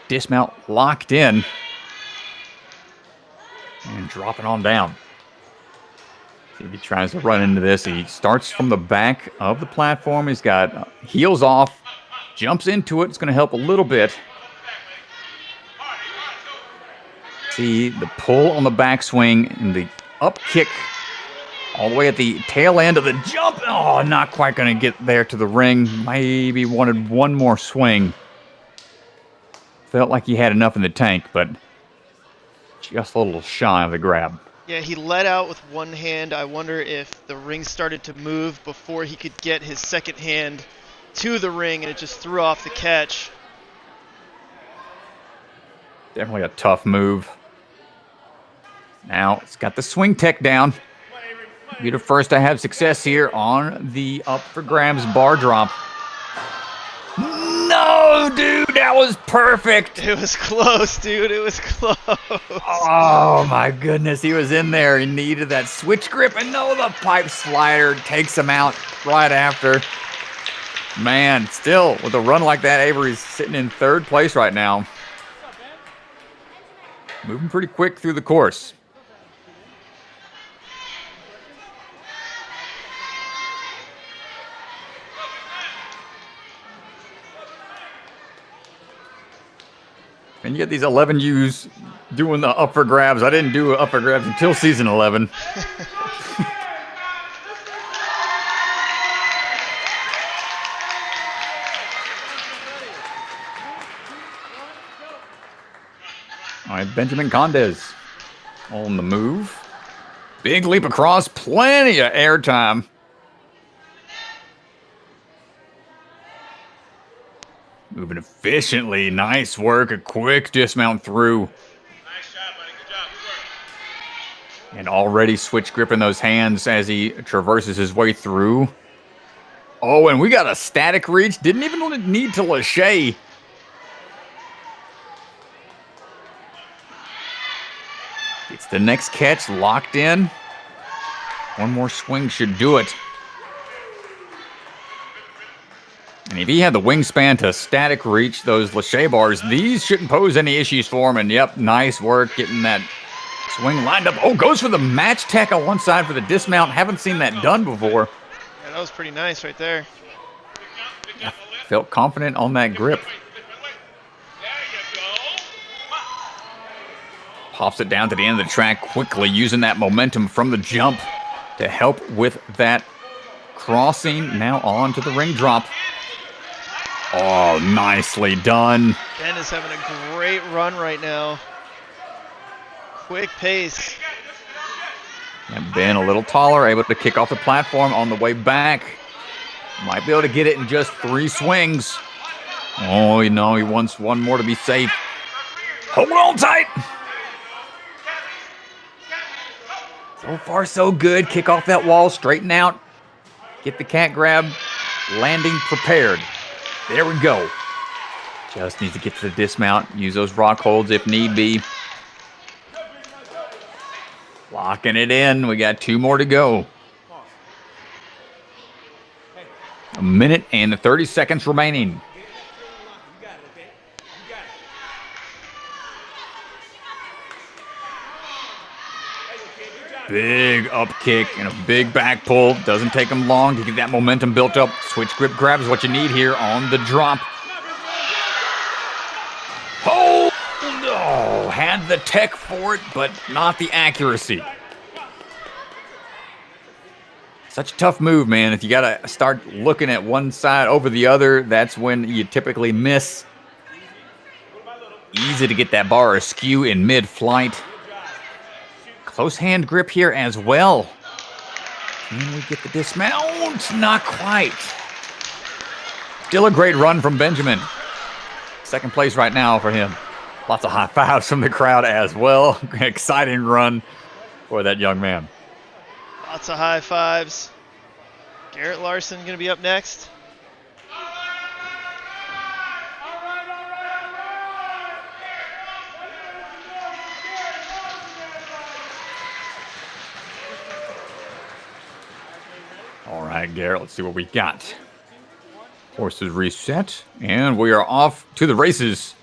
dismount locked in. And dropping on down. See if he tries to run into this. He starts from the back of the platform. He's got heels off. Jumps into it. It's going to help a little bit. See the pull on the backswing and the up kick all the way at the tail end of the jump. Oh, not quite going to get there to the ring. Maybe wanted one more swing. Felt like he had enough in the tank, but just a little shy of the grab. Yeah, he let out with one hand. I wonder if the ring started to move before he could get his second hand to the ring, and it just threw off the catch. Definitely a tough move. Now it's got the swing tech down. Be the first to have success here on the up for grabs bar drop. No, dude, that was perfect. It was close, dude. It was close. Oh, my goodness. He was in there. He needed that switch grip. And no, the pipe slider takes him out right after. Man, still, with a run like that, Avery's sitting in third place right now. Moving pretty quick through the course. And you get these 11Us doing the upper grabs. I didn't do upper grabs until season 11. All right, Benjamin Condes on the move. Big leap across, plenty of airtime. Moving efficiently, nice work, a quick dismount through. Nice job, buddy. Good job. Good work. And already switch gripping those hands as he traverses his way through. Oh, and we got a static reach. Didn't even need to lâcher. It's the next catch locked in. One more swing should do it. And if he had the wingspan to static reach those lâcher bars, these shouldn't pose any issues for him. And yep, nice work getting that swing lined up. Oh, goes for the match tech on one side for the dismount. Haven't seen that done before. Yeah, that was pretty nice right there. Felt confident on that grip. There you go. Pops it down to the end of the track quickly, using that momentum from the jump to help with that crossing. Now on to the ring drop. Oh, nicely done. Ben is having a great run right now. Quick pace. And Ben a little taller, able to kick off the platform on the way back. Might be able to get it in just 3 swings. Oh, you know, he wants one more to be safe. Hold on tight. So far, so good. Kick off that wall, straighten out. Get the cat grab, landing prepared. There we go. Just needs to get to the dismount. Use those rock holds if need be. Locking it in. We got 2 more to go. A minute and 30 seconds remaining. Big up kick and a big back pull. Doesn't take him long to get that momentum built up. Switch grip grab is what you need here on the drop. Oh, no. Had the tech for it, but not the accuracy. Such a tough move, man. If you got to start looking at one side over the other, that's when you typically miss. Easy to get that bar askew in mid-flight. Close hand grip here as well. Can we get the dismount? Not quite. Still a great run from Benjamin. Second place right now for him. Lots of high fives from the crowd as well. Exciting run for that young man. Lots of high fives. Garrett Larson going to be up next. All right, Garrett, let's see what we got. Horses reset, and we are off to the races.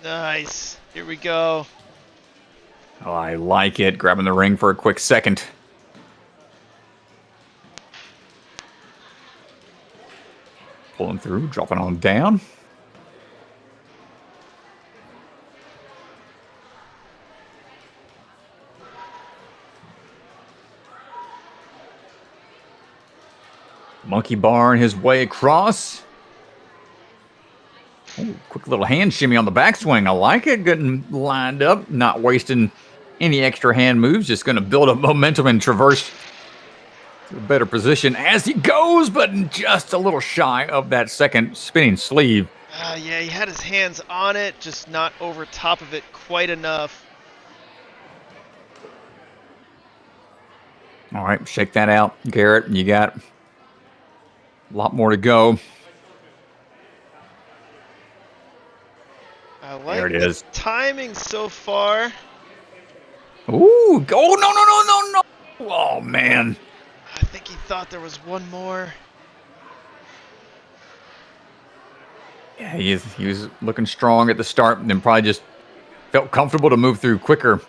Nice. Here we go. Oh, I like it. Grabbing the ring for a quick second. Pulling through, dropping on down. Monkey bar his way across. Ooh, quick little hand shimmy on the backswing. I like it. Getting lined up, not wasting any extra hand moves. Just going to build up momentum and traverse to a better position as he goes, but just a little shy of that second spinning sleeve. Yeah, he had his hands on it, just not over top of it quite enough. All right, shake that out, Garrett. You got a lot more to go. I like There it the is. timing so far. Ooh, go! No! Oh man. I think he thought there was one more. Yeah, he was looking strong at the start, and then probably just felt comfortable to move through quicker.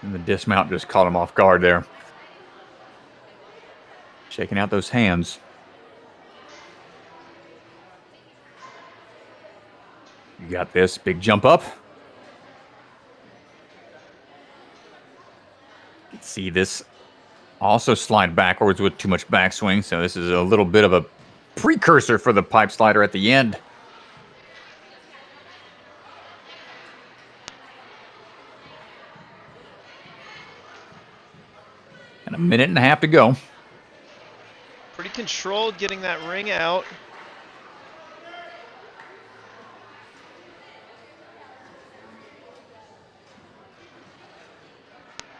And the dismount just caught him off guard there. Shaking out those hands. You got this big jump up. You can see this also slide backwards with too much backswing, so this is a little bit of a precursor for the pipe slider at the end. And a minute and a half to go. Pretty controlled getting that ring out.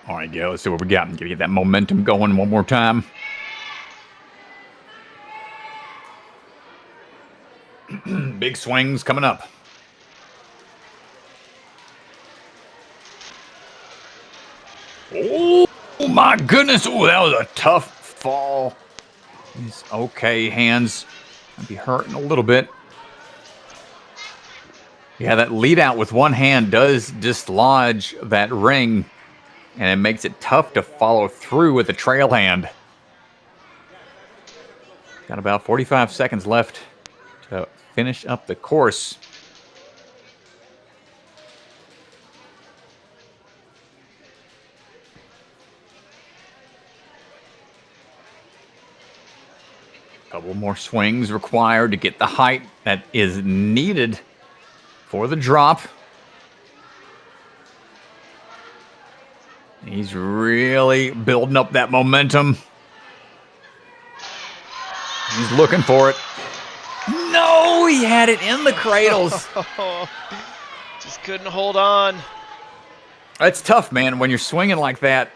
All right, go. Let's see what we got. Get that momentum going one more time. Big swings coming up. Oh my goodness. Oh, that was a tough fall. He's okay. Hands might be hurting a little bit. Yeah, that lead out with one hand does dislodge that ring, and it makes it tough to follow through with the trail hand. Got about 45 seconds left to finish up the course. Couple more swings required to get the height that is needed for the drop. He's really building up that momentum. He's looking for it. No, he had it in the cradles. Just couldn't hold on. It's tough, man, when you're swinging like that,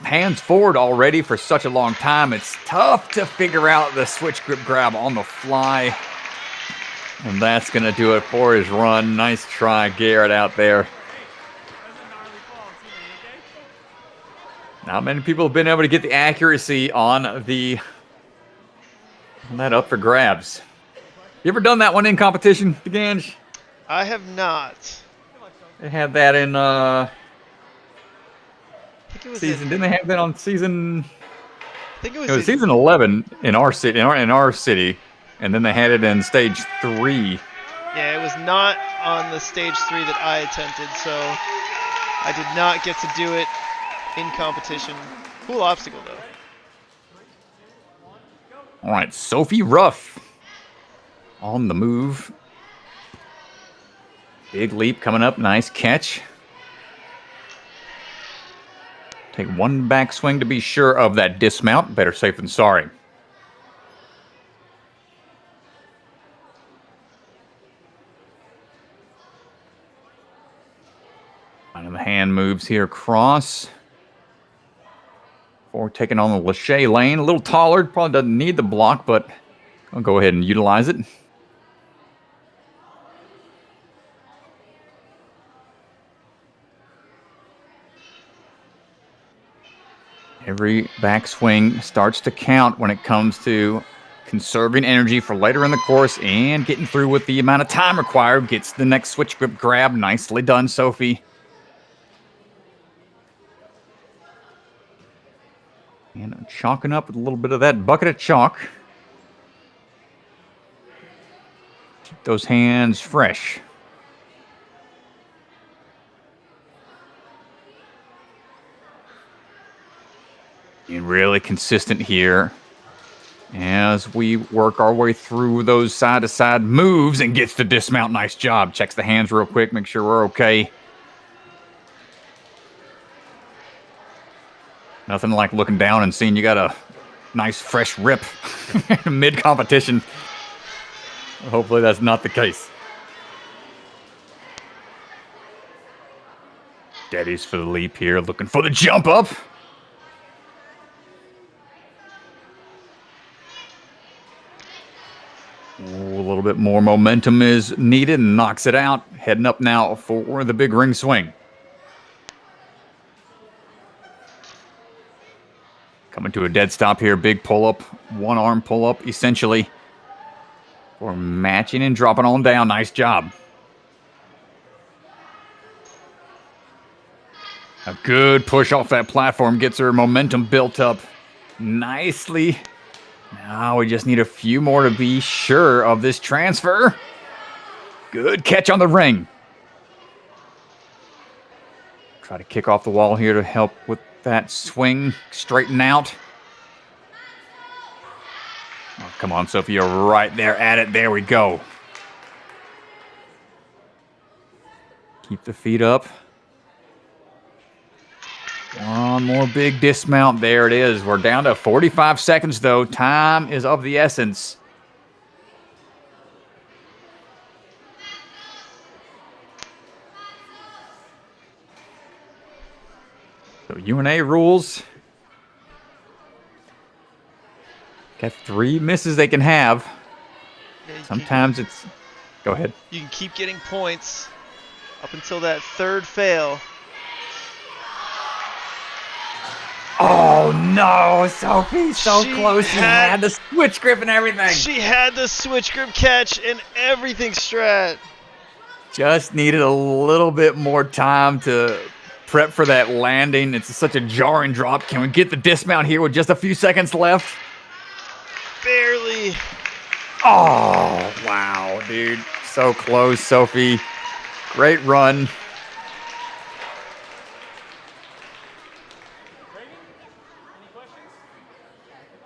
hands forward already for such a long time. It's tough to figure out the switch grip grab on the fly. And that's going to do it for his run. Nice try, Garrett, out there. Not many people have been able to get the accuracy on that up for grabs. You ever done that one in competition, DeGange? I have not. They had that in I think it was season. Didn't they have that on season? I think it It was was season 11 in our city. In our city, and then they had it in stage 3. Yeah, it was not on the stage 3 that I attempted, so I did not get to do it in competition. Cool obstacle, though. All right, Sophie Ruff on the move. Big leap coming up. Nice catch. Take one backswing to be sure of that dismount. Better safe than sorry. And the hand moves here across. Before taking on the Lachey lane. A little taller. Probably doesn't need the block, but I'll go ahead and utilize it. Every backswing starts to count when it comes to conserving energy for later in the course and getting through with the amount of time required. Gets the next switch grip grab. Nicely done, Sophie. And I'm chalking up with a little bit of that bucket of chalk. Keep those hands fresh. Being really consistent here as we work our way through those side-to-side moves and gets to dismount. Nice job. Checks the hands real quick, make sure we're okay. Nothing like looking down and seeing you got a nice fresh rip mid-competition. Hopefully that's not the case. Steadies for the leap here, looking for the jump up. Ooh, a little bit more momentum is needed and knocks it out. Heading up now for the big ring swing. Coming to a dead stop here. Big pull-up, one-arm pull-up, essentially. For matching and dropping on down. Nice job. A good push off that platform. Gets her momentum built up nicely. Now we just need a few more to be sure of this transfer. Good catch on the ring. Try to kick off the wall here to help with that swing. Straighten out. Oh, come on, Sophie. You're right there at it. There we go. Keep the feet up. One more big dismount. There it is. We're down to 45 seconds, though. Time is of the essence. So UNA rules. Got 3 misses they can have. Yeah, Sometimes it's... Go ahead. You can keep getting points up until that third fail. Oh, no, Sophie, so She close. She had the switch grip and everything. She had the switch grip catch and everything, Strat. Just needed a little bit more time to prep for that landing. It's such a jarring drop. Can we get the dismount here with just a few seconds left? Barely. Oh, wow, dude. So close, Sophie. Great run.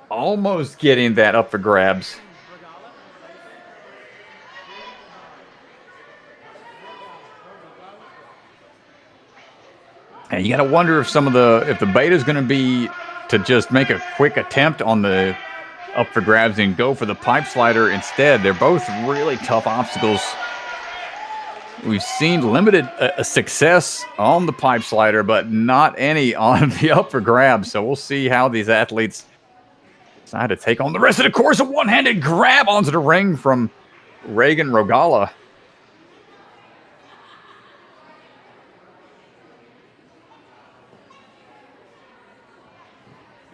Almost getting that up for grabs. And you got to wonder if if the beta is going to be to just make a quick attempt on the up for grabs and go for the pipe slider instead. They're both really tough obstacles. We've seen limited success on the pipe slider, but not any on the up for grabs. So we'll see how these athletes decide to take on the rest of the course. A one-handed grab onto the ring from Reagan Rogala.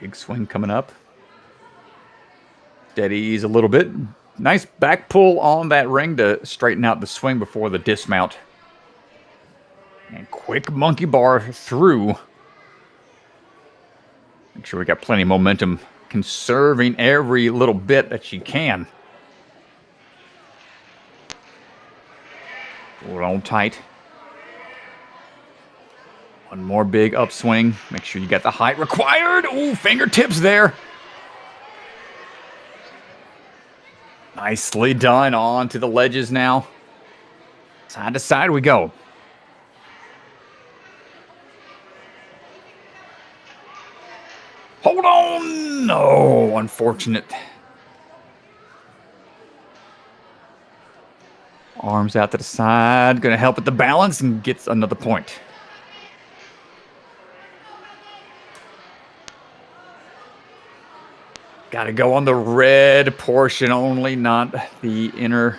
Big swing coming up. Steadies a little bit. Nice back pull on that ring to straighten out the swing before the dismount. And quick monkey bar through. Make sure we got plenty of momentum, conserving every little bit that she can. Hold on tight. One more big upswing. Make sure you got the height required. Ooh, fingertips there. Nicely done. On to the ledges now. Side to side we go. Hold on. No, unfortunate. Arms out to the side. Going to help with the balance and gets another point. Got to go on the red portion only, not the inner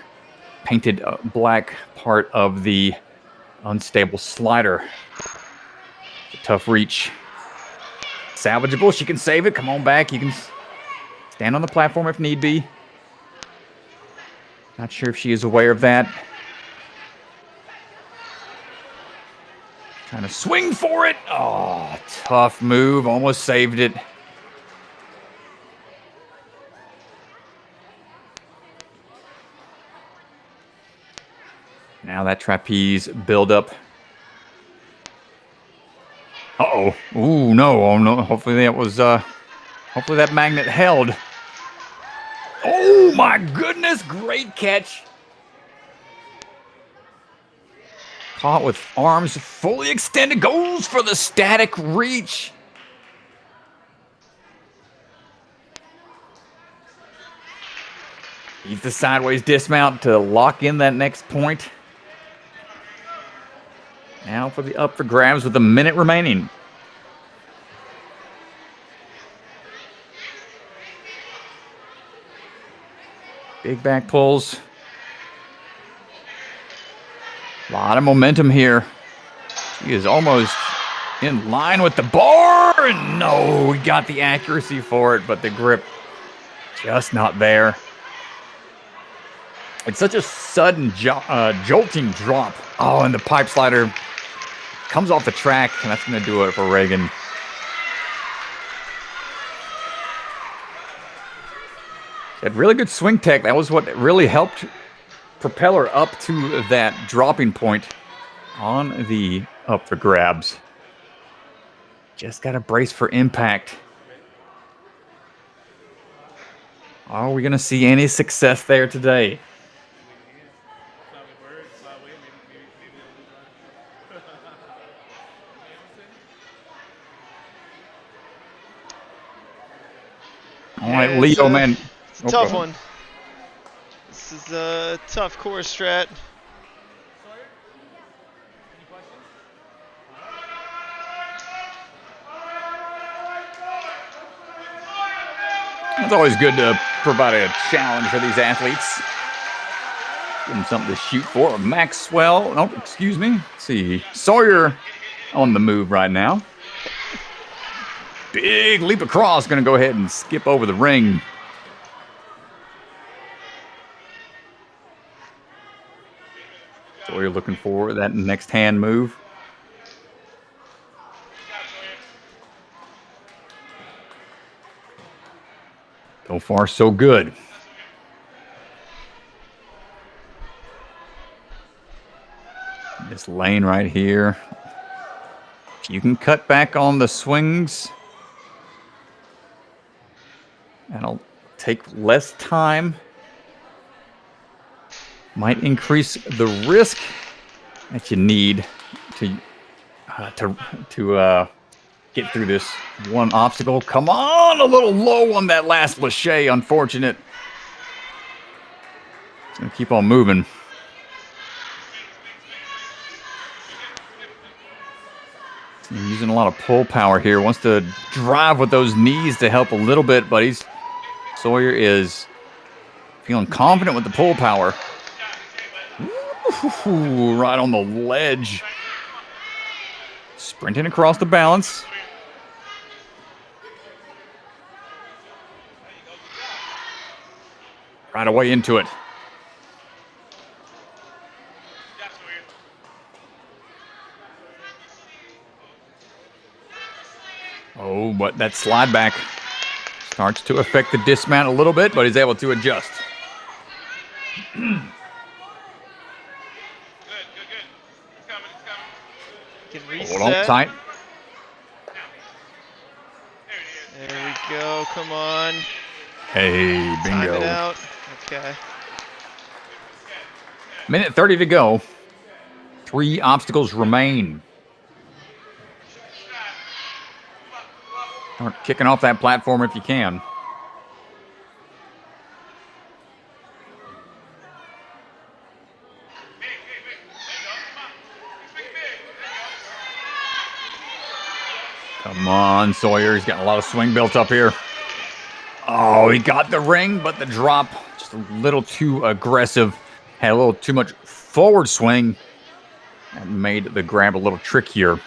painted black part of the unstable slider. It's a tough reach. Salvageable. She can save it. Come on back. You can stand on the platform if need be. Not sure if she is aware of that. Trying to swing for it. Oh, tough move. Almost saved it. Now that trapeze build-up. Uh-oh. Ooh, no. Oh, no. Hopefully that was, hopefully that magnet held. Oh my goodness, great catch. Caught with arms fully extended, goes for the static reach. He's the sideways dismount to lock in that next point. Now for the up for grabs with a minute remaining. Big back pulls. A lot of momentum here. She is almost in line with the bar. And no, we got the accuracy for it, but the grip just not there. It's such a sudden jolting drop. Oh, and the pipe slider comes off the track, and that's going to do it for Reagan. She had really good swing tech. That was what really helped propel her up to that dropping point on the up for grabs. Just got to brace for impact. Are we going to see any success there today? All right, Leo, man. It's a tough one. This is a tough course strat. It's always good to provide a challenge for these athletes. Give them something to shoot for. Maxwell, oh, excuse me. Let's see, Sawyer on the move right now. Big leap across, going to go ahead and skip over the ring. Sawyer looking for that next hand move. So far, so good. This lane right here. If you can cut back on the swings, that'll take less time. Might increase the risk that you need to get through this one obstacle. Come on, a little low on that last lache. Unfortunate. It's gonna keep on moving. He's using a lot of pull power here. Wants to drive with those knees to help a little bit, but Sawyer is feeling confident with the pull power. Ooh, right on the ledge. Sprinting across the balance. Right away into it. Oh, but that slide back starts to affect the dismount a little bit, but he's able to adjust. Good. It's coming. Can reset. Hold on tight. There we go. Come on. Hey, Time bingo. it out. Okay. Minute 30 to go. 3 obstacles remain. Start kicking off that platform if you can. Come on, Sawyer. He's got a lot of swing built up here. Oh, he got the ring, but the drop just a little too aggressive. Had a little too much forward swing and made the grab a little trickier.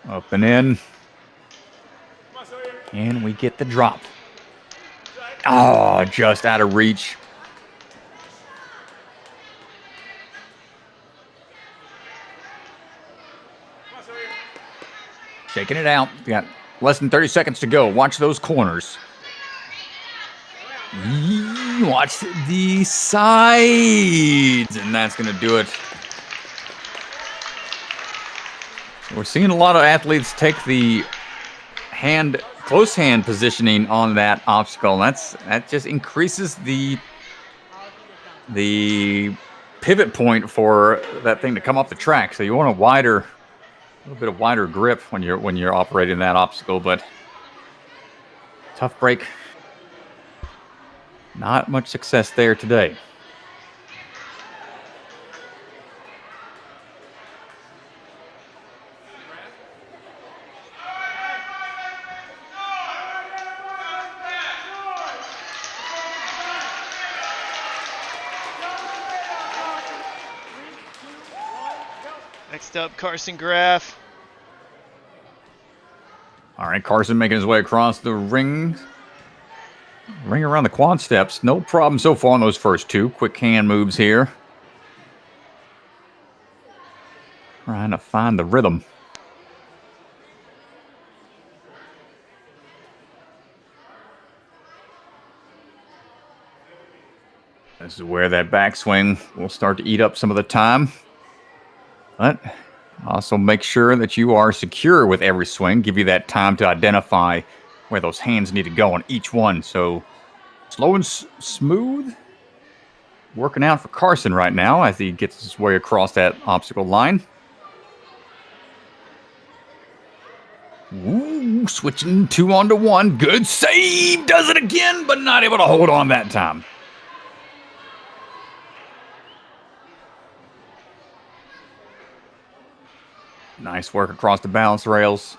Up and in. And we get the drop. Oh, just out of reach. Shaking it out. We got less than 30 seconds to go. Watch those corners. and watch the sides. And that's going to do it. We're seeing a lot of athletes take the close hand positioning on that obstacle. And that just increases the pivot point for that thing to come off the track. So you want a little bit of wider grip when you're operating that obstacle. But tough break. Not much success there today. Next up, Carson Graff. All right, Carson making his way across the ring around the quad steps. No problem so far on those first two. Quick hand moves here. Trying to find the rhythm. This is where that backswing will start to eat up some of the time. But also make sure that you are secure with every swing. Give you that time to identify where those hands need to go on each one. So slow and smooth. Working out for Carson right now as he gets his way across that obstacle line. Ooh, switching 2-on-1. Good save. Does it again, but not able to hold on that time. Nice work across the balance rails.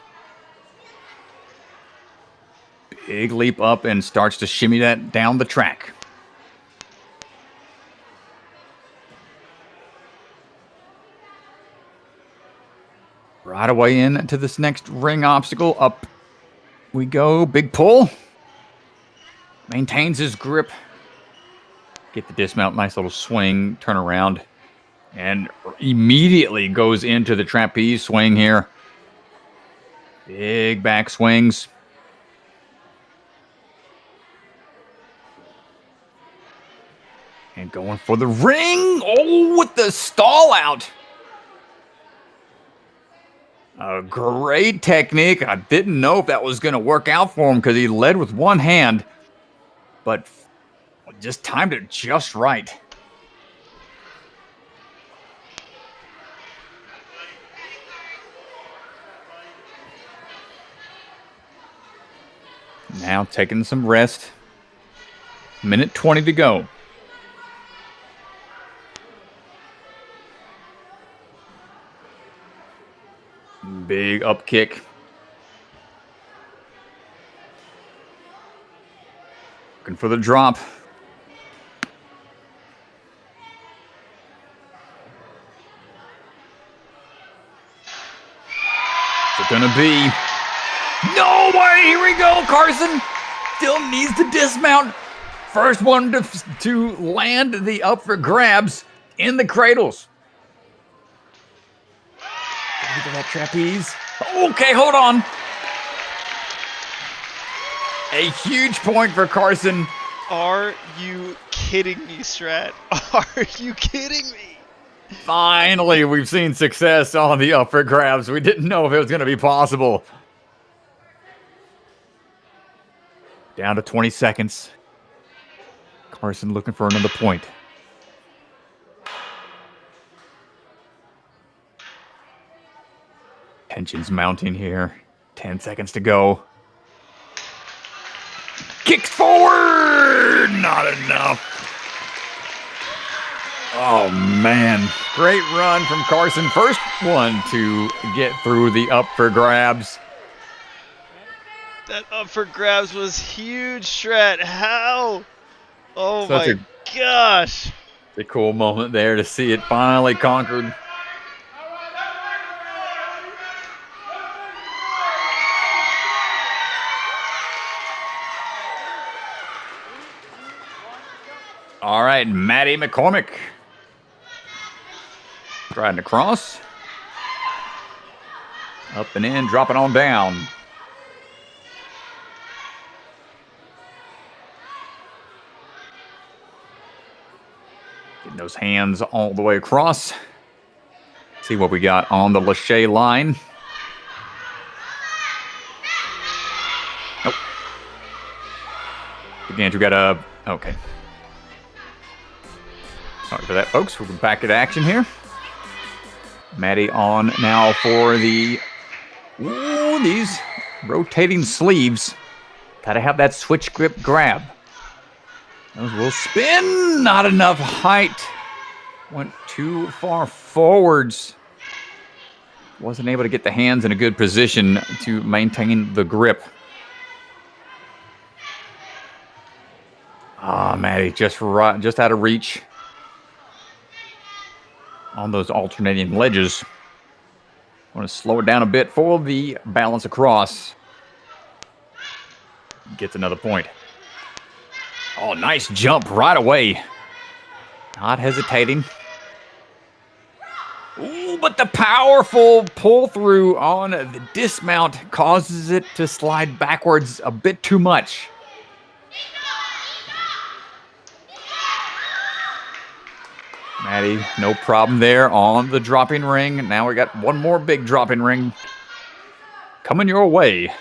Big leap up and starts to shimmy that down the track. Right away into this next ring obstacle. Up we go. Big pull. Maintains his grip. Get the dismount. Nice little swing. Turn around. And immediately goes into the trapeze swing here. Big back swings. And going for the ring. Oh, with the stall out. A great technique. I didn't know if that was going to work out for him because he led with one hand. But just timed it just right. Now taking some rest. Minute 20 to go. Big up kick. Looking for the drop. What's it gonna be? No way! Here we go, Carson. Still needs to dismount. First one to land the up for grabs in the cradles. Get to that trapeze. Okay, hold on. A huge point for Carson. Are you kidding me, Strat? Are you kidding me? Finally, we've seen success on the up for grabs. We didn't know if it was going to be possible. Down to 20 seconds. Carson looking for another point. Tension's mounting here. 10 seconds to go. Kicks forward! Not enough. Oh, man. Great run from Carson. First one to get through the up for grabs. That up for grabs was huge, Strat. How? Oh Such my gosh. a cool moment there to see it finally conquered. All right, Maddie McCormick. Riding across. Up and in, dropping on down. those hands all the way across. See what we got on the Lachey line. Oh. Again, we got a... Okay. Sorry for that, folks. We're back at action here. Maddie on now for the... Ooh, these rotating sleeves. Gotta have that switch grip grab. Those will spin. Not enough height. Went too far forwards. Wasn't able to get the hands in a good position to maintain the grip. Ah, Maddie, just out of reach on those alternating ledges. Want to slow it down a bit for the balance across. Gets another point. Oh, nice jump right away. Not hesitating. Ooh, but the powerful pull through on the dismount causes it to slide backwards a bit too much. Maddie, no problem there on the dropping ring. Now we got one more big dropping ring coming your way.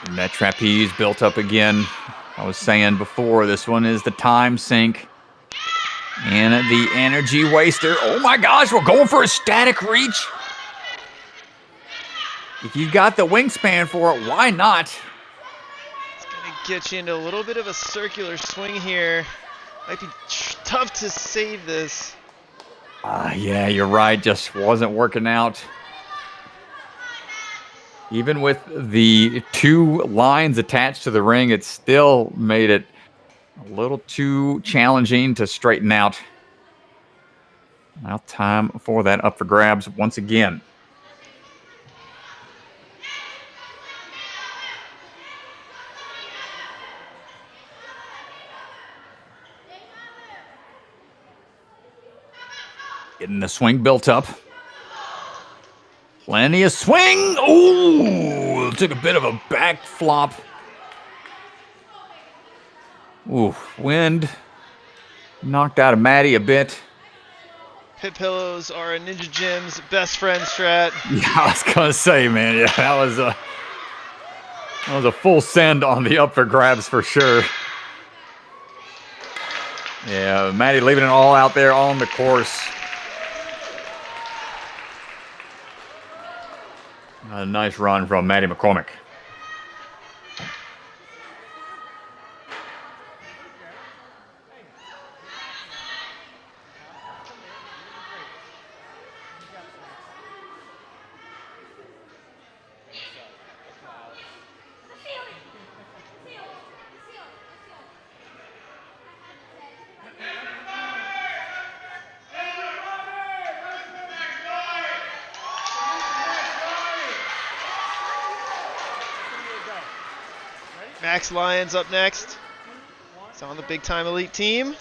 And that trapeze built up again. I was saying before, this one is the time sink and the energy waster. Oh my gosh, we're going for a static reach. If you've got the wingspan for it, why not? It's going to get you into a little bit of a circular swing here. Might be tough to save this. Yeah, you're right. Just wasn't working out. Even with the two lines attached to the ring, it still made it a little too challenging to straighten out. Now time for that up for grabs once again. Getting the swing built up. Plenty of swing. Ooh, took a bit of a back flop. Ooh, wind knocked out of Maddie a bit. Pit pillows are a Ninja Jim's best friend strat. Yeah, I was gonna say, man, yeah, that was a full send on the up for grabs for sure. Yeah, Maddie leaving it all out there on the course. A nice run from Maddie McCormick. Max Lyons up next. He's on the big time elite team.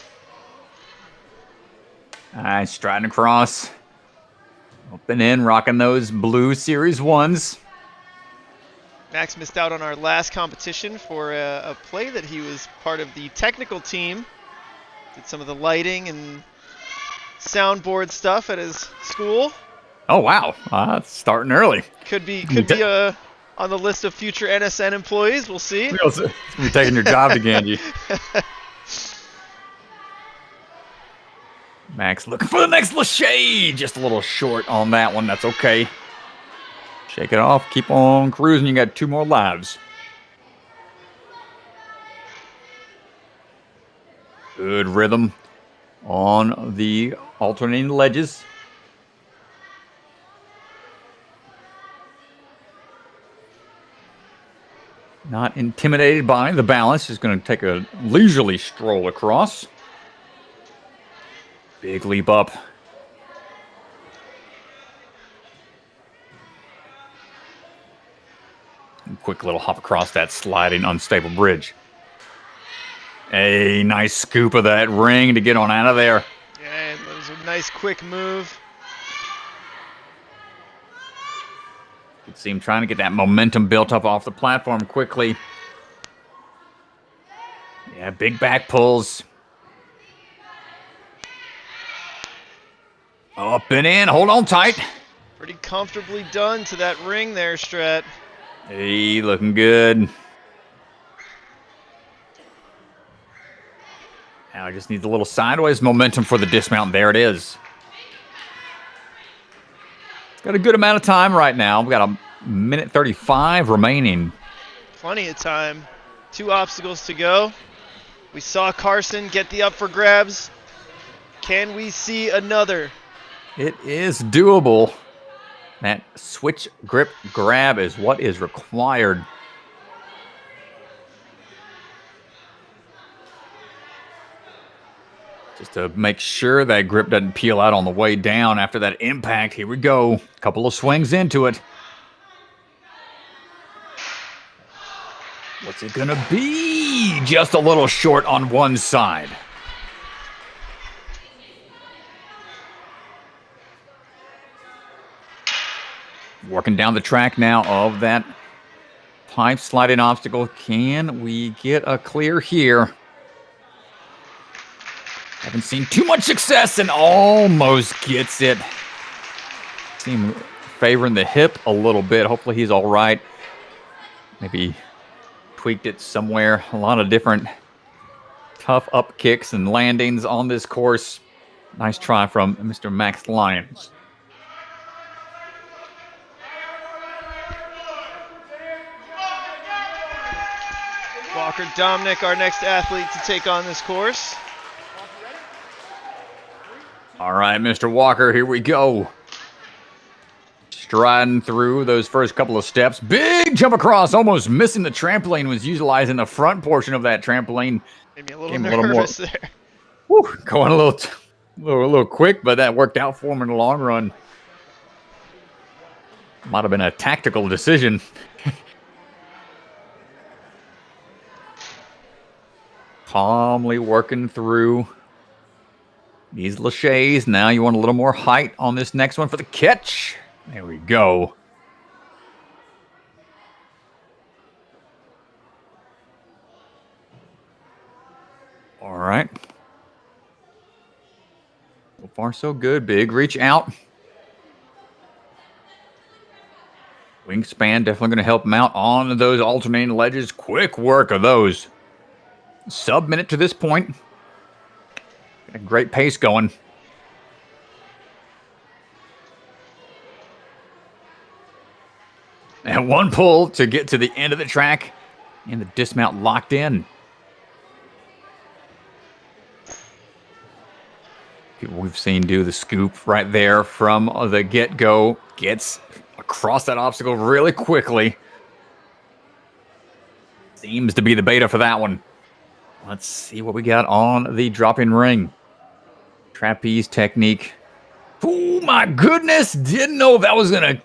Nice, striding across. Open in, rocking those blue Series 1s. Max missed out on our last competition for a play that he was part of the technical team. Did some of the lighting and soundboard stuff at his school. Oh, wow. It's starting early. Could be on the list of future NSN employees. We'll see. You're taking your job to Ganji. Max looking for the next Lachey. Just a little short on that one. That's okay. Shake it off. Keep on cruising. You got 2 more lives. Good rhythm on the alternating ledges. Not intimidated by the balance. Just going to take a leisurely stroll across. Big leap up. Quick little hop across that sliding unstable bridge. A nice scoop of that ring to get on out of there. Yeah, that was a nice quick move. You can see him trying to get that momentum built up off the platform quickly. Yeah, big back pulls. Up and in. Hold on tight. Pretty comfortably done to that ring there, Strat. Hey, looking good. Now I just need a little sideways momentum for the dismount. There it is. It's got a good amount of time right now. We've got a minute 35 remaining. Plenty of time. 2 obstacles to go. We saw Carson get the up for grabs. Can we see another? It is doable. That switch grip grab is what is required. Just to make sure that grip doesn't peel out on the way down after that impact. Here we go. Couple of swings into it. What's it gonna be? Just a little short on one side. Working down the track now of that pipe sliding obstacle. Can we get a clear here? Haven't seen too much success and almost gets it. Seem favoring the hip a little bit. Hopefully he's all right. Maybe tweaked it somewhere. A lot of different tough up kicks and landings on this course. Nice try from Mr. Max Lyons. Walker Dominic, our next athlete to take on this course. All right, Mr. Walker, here we go. Striding through those first couple of steps. Big jump across, almost missing the trampoline. Was utilizing the front portion of that trampoline. Made me a little nervous there. Whew, going a little quick, but that worked out for him in the long run. Might have been a tactical decision. Calmly working through these laches. Now you want a little more height on this next one for the catch. There we go. All right. So far, so good. Big reach out. Wingspan definitely going to help him out on those alternating ledges. Quick work of those. Sub-minute to this point. Got a great pace going. And one pull to get to the end of the track. And the dismount locked in. People we've seen do the scoop right there from the get-go. Gets across that obstacle really quickly. Seems to be the beta for that one. Let's see what we got on the drop-in ring. Trapeze technique. Oh my goodness! Didn't know if that was going to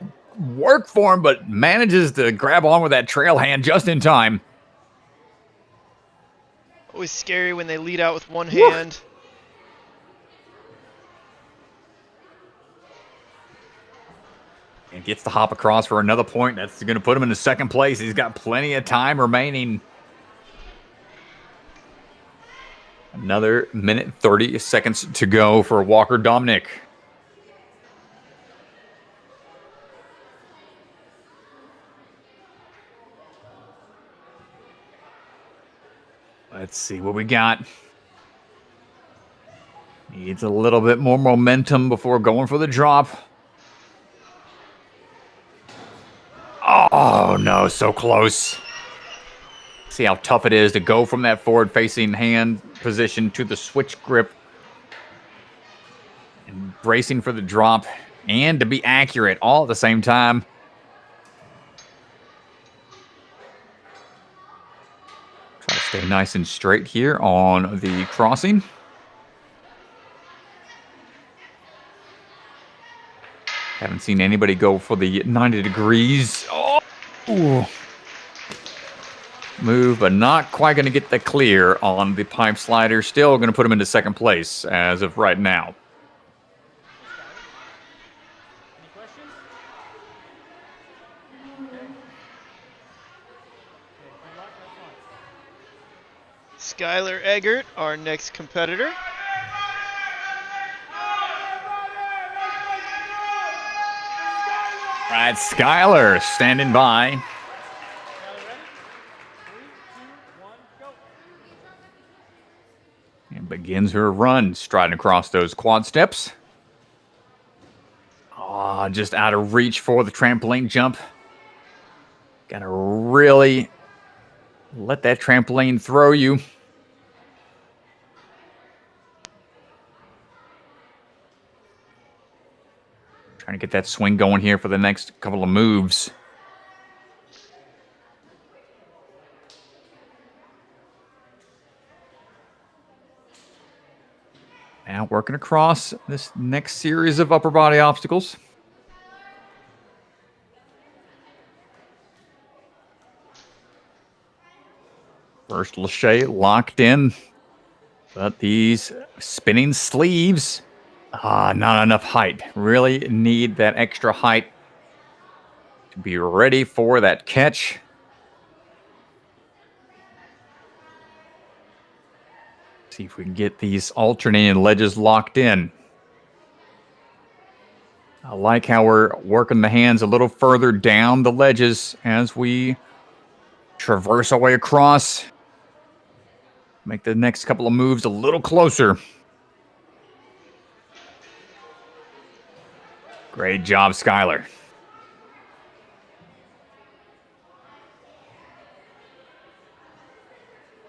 work for him, but manages to grab on with that trail hand just in time. Always scary when they lead out with one hand. And gets the hop across for another point. That's going to put him into second place. He's got plenty of time remaining. Another minute 30 seconds to go for Walker Dominic. Let's see what we got. Needs a little bit more momentum before going for the drop. Oh, no, so close. See how tough it is to go from that forward-facing hand position to the switch grip. And bracing for the drop and to be accurate all at the same time. Try to stay nice and straight here on the crossing. Haven't seen anybody go for the 90 degrees. Oh! Ooh. Move, but not quite going to get the clear on the pipe slider. Still going to put him into second place as of right now. Skylar Eggert, our next competitor. All right, Skylar standing by. And begins her run, striding across those quad steps. Oh, just out of reach for the trampoline jump. Gotta really let that trampoline throw you. Trying to get that swing going here for the next couple of moves. Now working across this next series of upper body obstacles. First Lachey locked in, but these spinning sleeves, not enough height. Really need that extra height to be ready for that catch. See if we can get these alternating ledges locked in. I like how we're working the hands a little further down the ledges as we traverse our way across. Make the next couple of moves a little closer. Great job, Skylar.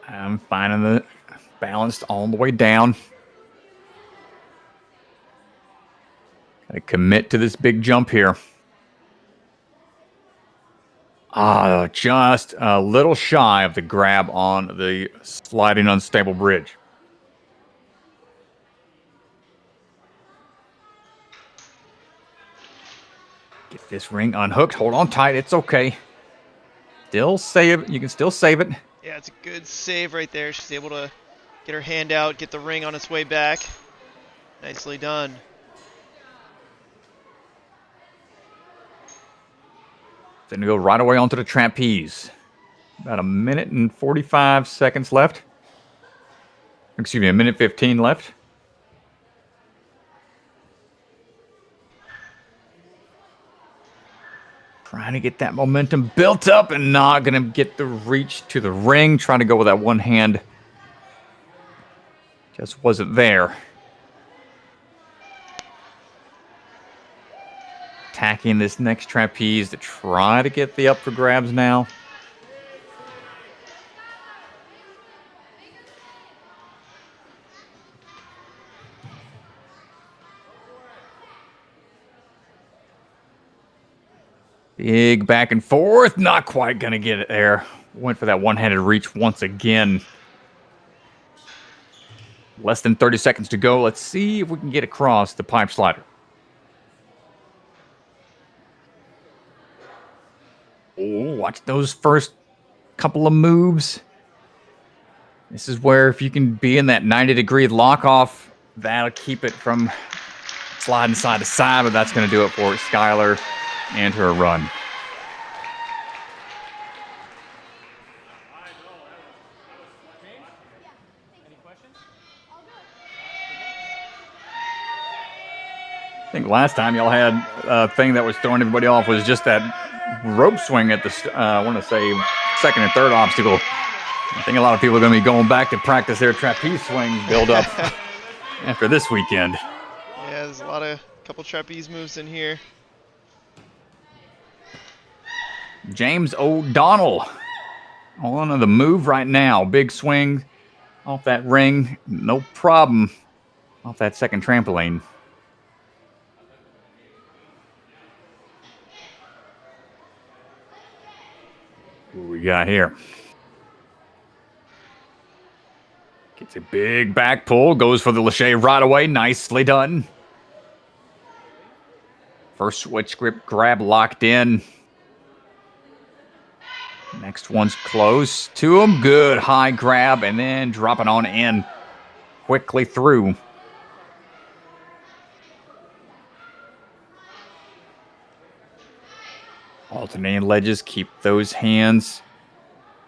I'm finding the balanced all the way down. Gotta commit to this big jump here. Just a little shy of the grab on the sliding unstable bridge. Get this ring unhooked. Hold on tight. It's okay. Still save it. You can still save it. Yeah, it's a good save right there. She's able to get her hand out, get the ring on its way back. Nicely done. Then we go right away onto the trapeze. About a minute and 45 seconds left. Excuse me, a minute 15 left. Trying to get that momentum built up and not going to get the reach to the ring. Trying to go with that one hand. Just wasn't there. Attacking this next trapeze to try to get the up for grabs now. Big back and forth. Not quite going to get it there. Went for that one-handed reach once again. Less than 30 seconds to go. Let's see if we can get across the pipe slider. Oh, watch those first couple of moves. This is where if you can be in that 90-degree lock-off, that'll keep it from sliding side to side, but that's going to do it for Skylar and her run. I think last time y'all had a thing that was throwing everybody off was just that rope swing at the, I want to say, second and third obstacle. I think a lot of people are going to be going back to practice their trapeze swing build up after this weekend. Yeah, there's a couple trapeze moves in here. James O'Donnell on the move right now. Big swing off that ring. No problem off that second trampoline. What we got here? Gets a big back pull. Goes for the Lachey right away. Nicely done. First switch grip grab locked in. Next one's close to him. Good high grab and then dropping on in. Quickly through. Alternating ledges. Keep those hands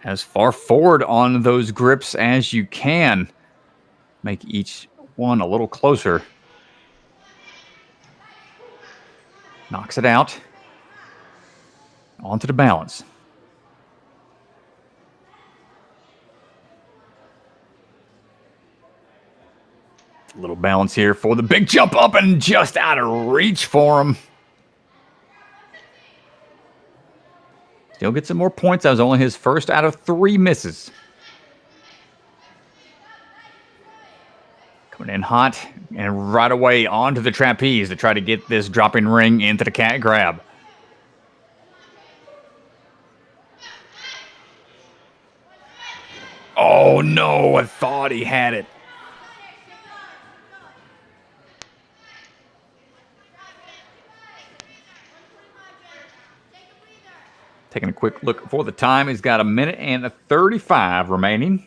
as far forward on those grips as you can. Make each one a little closer. Knocks it out. Onto the balance. A little balance here for the big jump up and just out of reach for him. Still gets some more points. That was only his first out of 3 misses. Coming in hot and right away onto the trapeze to try to get this dropping ring into the cat grab. Oh no, I thought he had it. Taking a quick look for the time. He's got 1:35 remaining.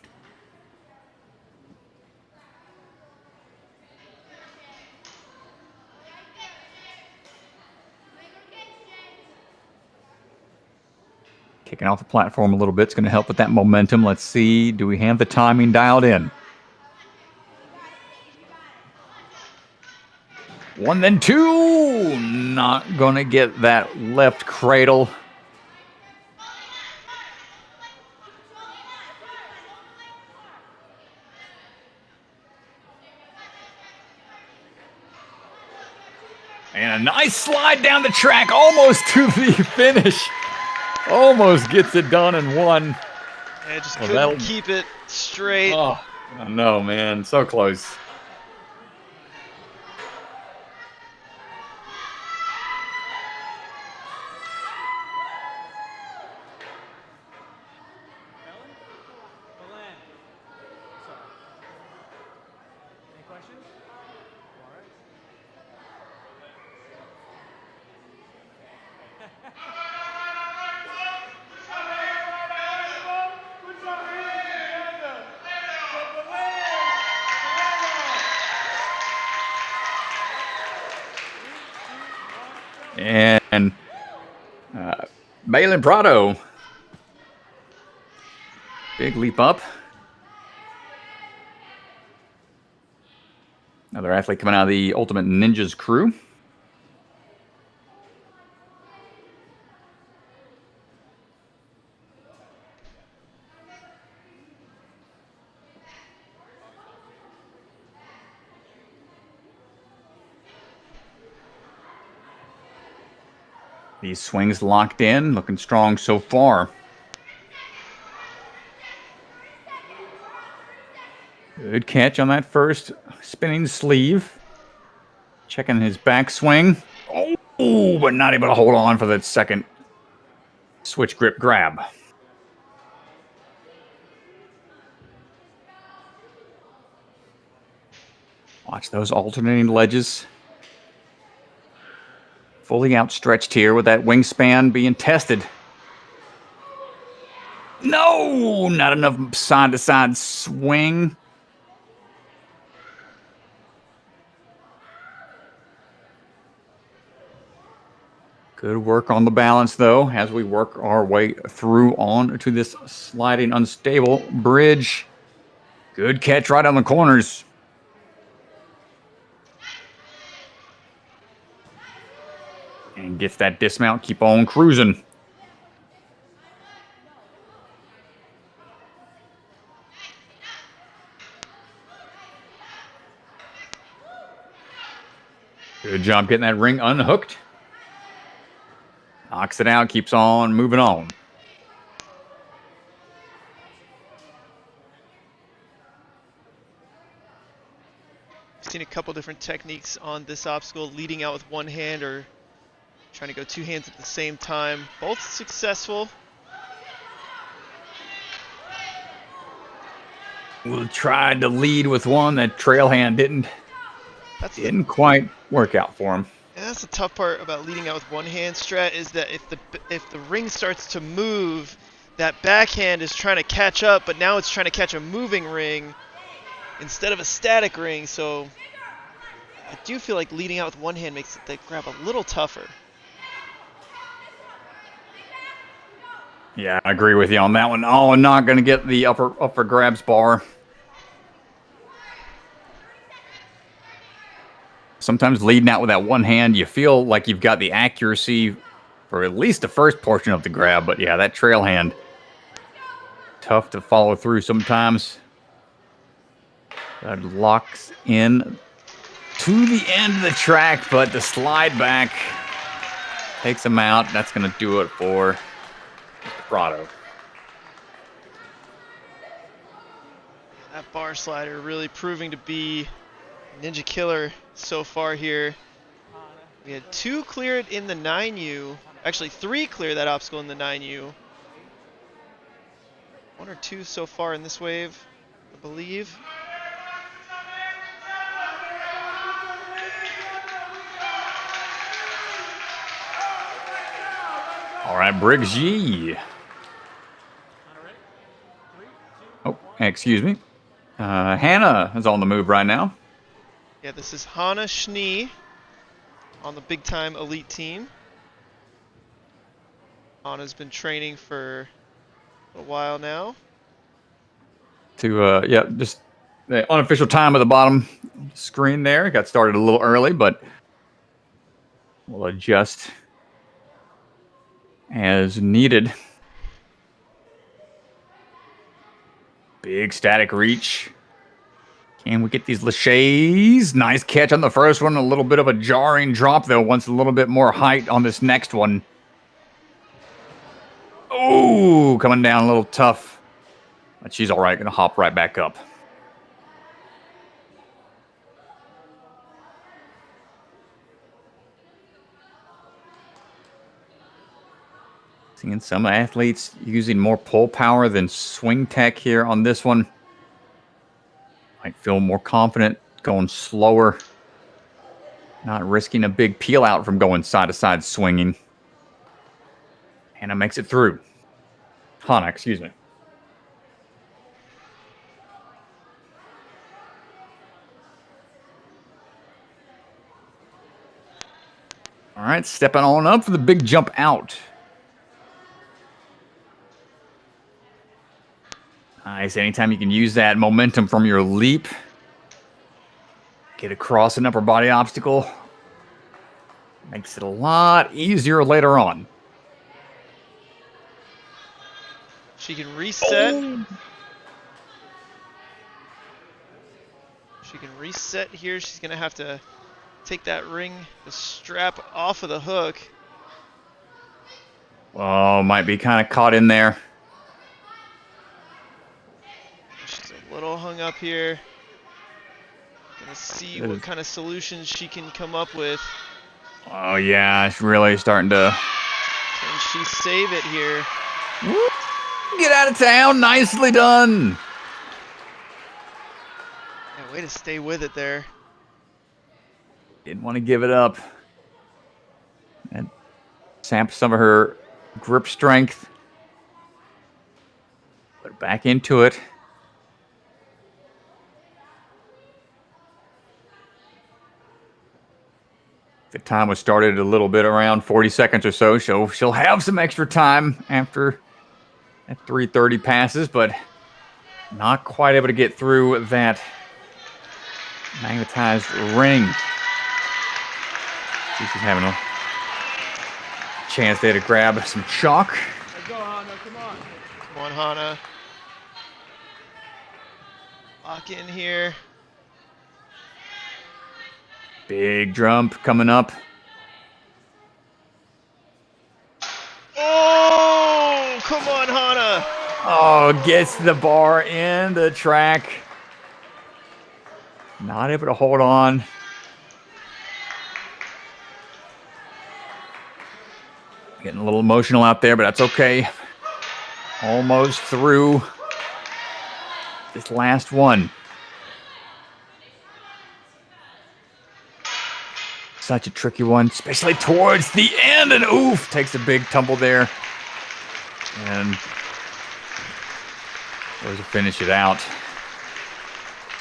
Kicking off the platform a little bit. It's going to help with that momentum. Let's see. Do we have the timing dialed in? 1, then 2. Not going to get that left cradle. And a nice slide down the track, almost to the finish. Almost gets it done in 1. Yeah, just couldn't keep it straight. Oh, no, man. So close. And Balin Prado. Big leap up. Another athlete coming out of the Ultimate Ninjas crew. These swings locked in, looking strong so far. Good catch on that first spinning sleeve. Checking his backswing. Oh, but not able to hold on for that second switch grip grab. Watch those alternating ledges. Fully outstretched here with that wingspan being tested. No, not enough side-to-side swing. Good work on the balance, though, as we work our way through on to this sliding unstable bridge. Good catch right on the corners. And gets that dismount, keep on cruising. Good job getting that ring unhooked. Knocks it out, keeps on moving on. Seen a couple different techniques on this obstacle, leading out with one hand or trying to go 2 hands at the same time. Both successful. We'll try to lead with one. That trail hand didn't quite work out for him. And that's the tough part about leading out with one hand, Strat, is that if the ring starts to move, that backhand is trying to catch up, but now it's trying to catch a moving ring instead of a static ring. So I do feel like leading out with one hand makes that grab a little tougher. Yeah, I agree with you on that one. Oh, not going to get the upper grabs bar. Sometimes leading out with that one hand, you feel like you've got the accuracy for at least the first portion of the grab. But yeah, that trail hand, tough to follow through sometimes. That locks in to the end of the track, but the slide back takes him out. That's going to do it for Prado. That bar slider really proving to be ninja killer so far here. We had 2 clear it in the 9U. Actually, 3 clear that obstacle in the 9U. 1 or 2 so far in this wave, I believe. All right, Briggs G. Oh, excuse me. Hannah is on the move right now. Yeah, this is Hannah Schnee on the big time elite team. Hannah's been training for a while now. Yeah, just the unofficial time at the bottom screen there. Got started a little early, but we'll adjust as needed. Big static reach. Can we get these laches? Nice catch on the first one. A little bit of a jarring drop, though. Wants a little bit more height on this next one. Oh, coming down a little tough. But she's all right. Going to hop right back up. Seeing some athletes using more pull power than swing tech here on this one. Might feel more confident going slower. Not risking a big peel out from going side to side swinging. Hannah makes it through. Hannah, excuse me. All right, stepping on up for the big jump out. Nice. Anytime you can use that momentum from your leap, get across an upper body obstacle, makes it a lot easier later on. She can reset. Oh. She can reset here. She's going to have to take that ring, the strap off of the hook. Oh, might be kind of caught in there. She's a little hung up here. Gonna see what kind of solutions she can come up with. Oh, yeah, it's really starting to... Can she save it here? Woo! Get out of town. Nicely done. Yeah, way to stay with it there. Didn't want to give it up. And samp some of her grip strength. Put back into it. The time was started a little bit around 40 seconds or so. She'll have some extra time after that 3:30 passes, but not quite able to get through that magnetized ring. She's having a chance there to grab some chalk. Let's go, Hannah. Come on. Come on, Hannah. Lock in here. Big jump coming up. Oh, come on, Hannah. Oh, gets the bar in the track. Not able to hold on. Getting a little emotional out there, but that's okay. Almost through this last one. Such a tricky one, especially towards the end. And oof, takes a big tumble there. And goes to finish it out.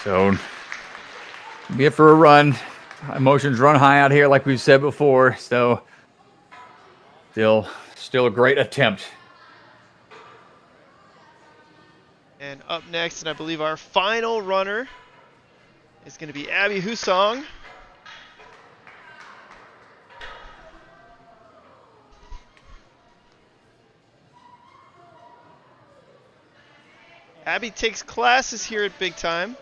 So, be it for a run. Emotions run high out here, like we've said before. So, still a great attempt. And up next, and I believe our final runner, is going to be Abby Husong. Abby takes classes here at Big Time.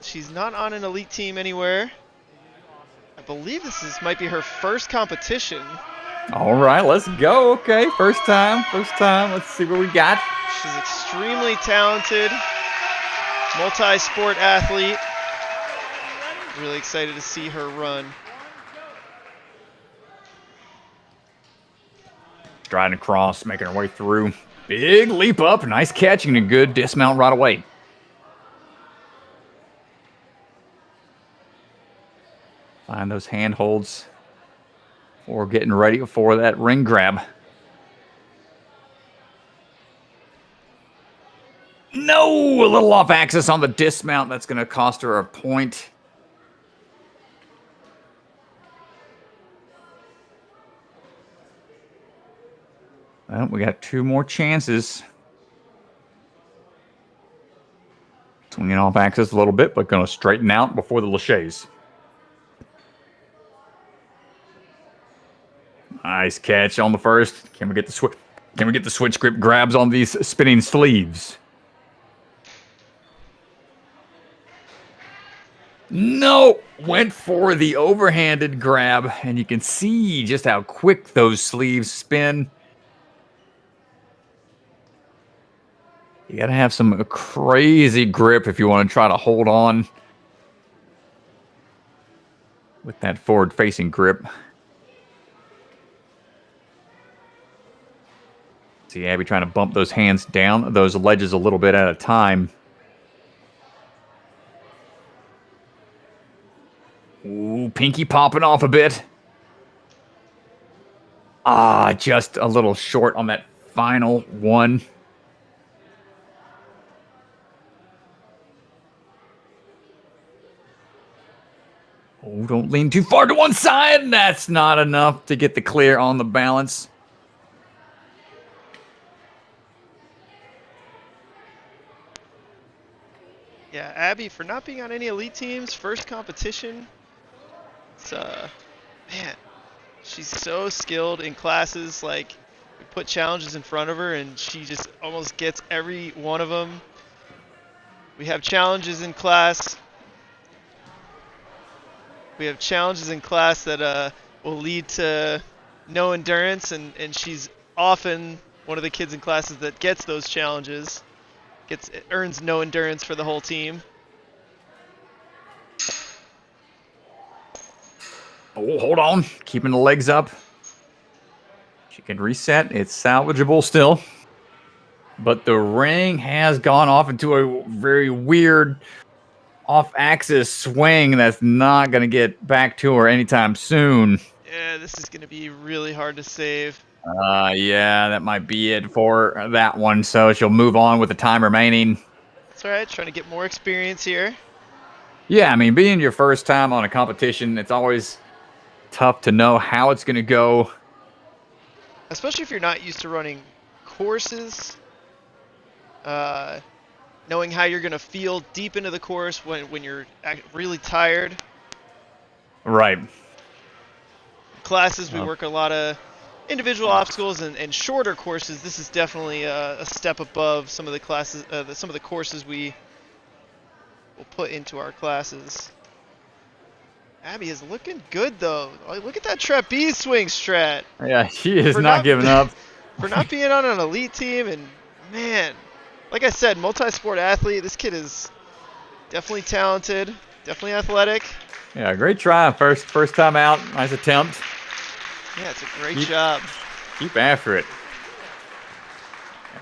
She's not on an elite team anywhere. I believe might be her first competition. All right, let's go. Okay, first time. Let's see what we got. She's extremely talented, multi-sport athlete. Really excited to see her run. Striding across, making her way through. Big leap up, nice catch, and a good dismount right away. Find those handholds for getting ready for that ring grab. No, a little off axis on the dismount. That's going to cost her a point. Well, we got 2 more chances. Swinging off axis a little bit, but going to straighten out before the laches. Nice catch on the first. Can we get the switch grip grabs on these spinning sleeves? No, went for the overhanded grab, and you can see just how quick those sleeves spin. You got to have some crazy grip if you want to try to hold on with that forward-facing grip. See Abby trying to bump those hands down those ledges a little bit at a time. Ooh, pinky popping off a bit. Just a little short on that final one. Oh, don't lean too far to one side. That's not enough to get the clear on the balance. Yeah, Abby, for not being on any elite teams, first competition. It's, man, she's so skilled in classes. Like, we put challenges in front of her, and she just almost gets every one of them. We have challenges in class. That will lead to no endurance, and she's often one of the kids in classes that gets those challenges. Earns no endurance for the whole team. Oh, hold on. Keeping the legs up. She can reset. It's salvageable still. But the ring has gone off into a very weird off-axis swing that's not going to get back to her anytime soon. Yeah, this is going to be really hard to save. Yeah, that might be it for that one. So she'll move on with the time remaining. That's all right. Trying to get more experience here. Yeah, I mean, being your first time on a competition, it's always tough to know how it's going to go. Especially if you're not used to running courses. Knowing how you're going to feel deep into the course when you're really tired. Right. Classes, we work a lot of individual obstacles and shorter courses. This is definitely a step above some of the classes, some of the courses we will put into our classes. Abby is looking good though. Look at that trapeze swing strat. Yeah, she is not giving up. For not being on an elite team, and man, like I said, multi-sport athlete. This kid is definitely talented, definitely athletic. Yeah, great try. First time out. Nice attempt. Yeah, it's a great job. Keep after it.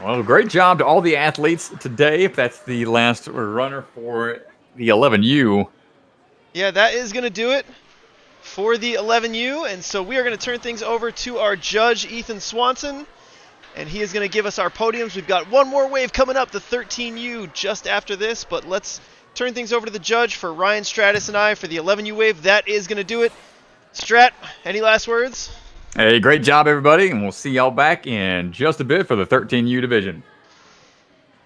Well, great job to all the athletes today. If that's the last runner for the 11U. Yeah, that is going to do it for the 11U. And so we are going to turn things over to our judge, Ethan Swanson. And he is going to give us our podiums. We've got one more wave coming up, the 13U, just after this. But let's turn things over to the judge for Ryan Stratus and I for the 11U wave. That is going to do it. Strat, any last words? Hey, great job, everybody. And we'll see y'all back in just a bit for the 13U division.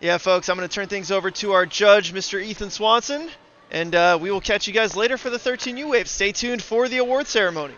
Yeah, folks, I'm going to turn things over to our judge, Mr. Ethan Swanson, and we will catch you guys later for the 13U wave. Stay tuned for the award ceremony.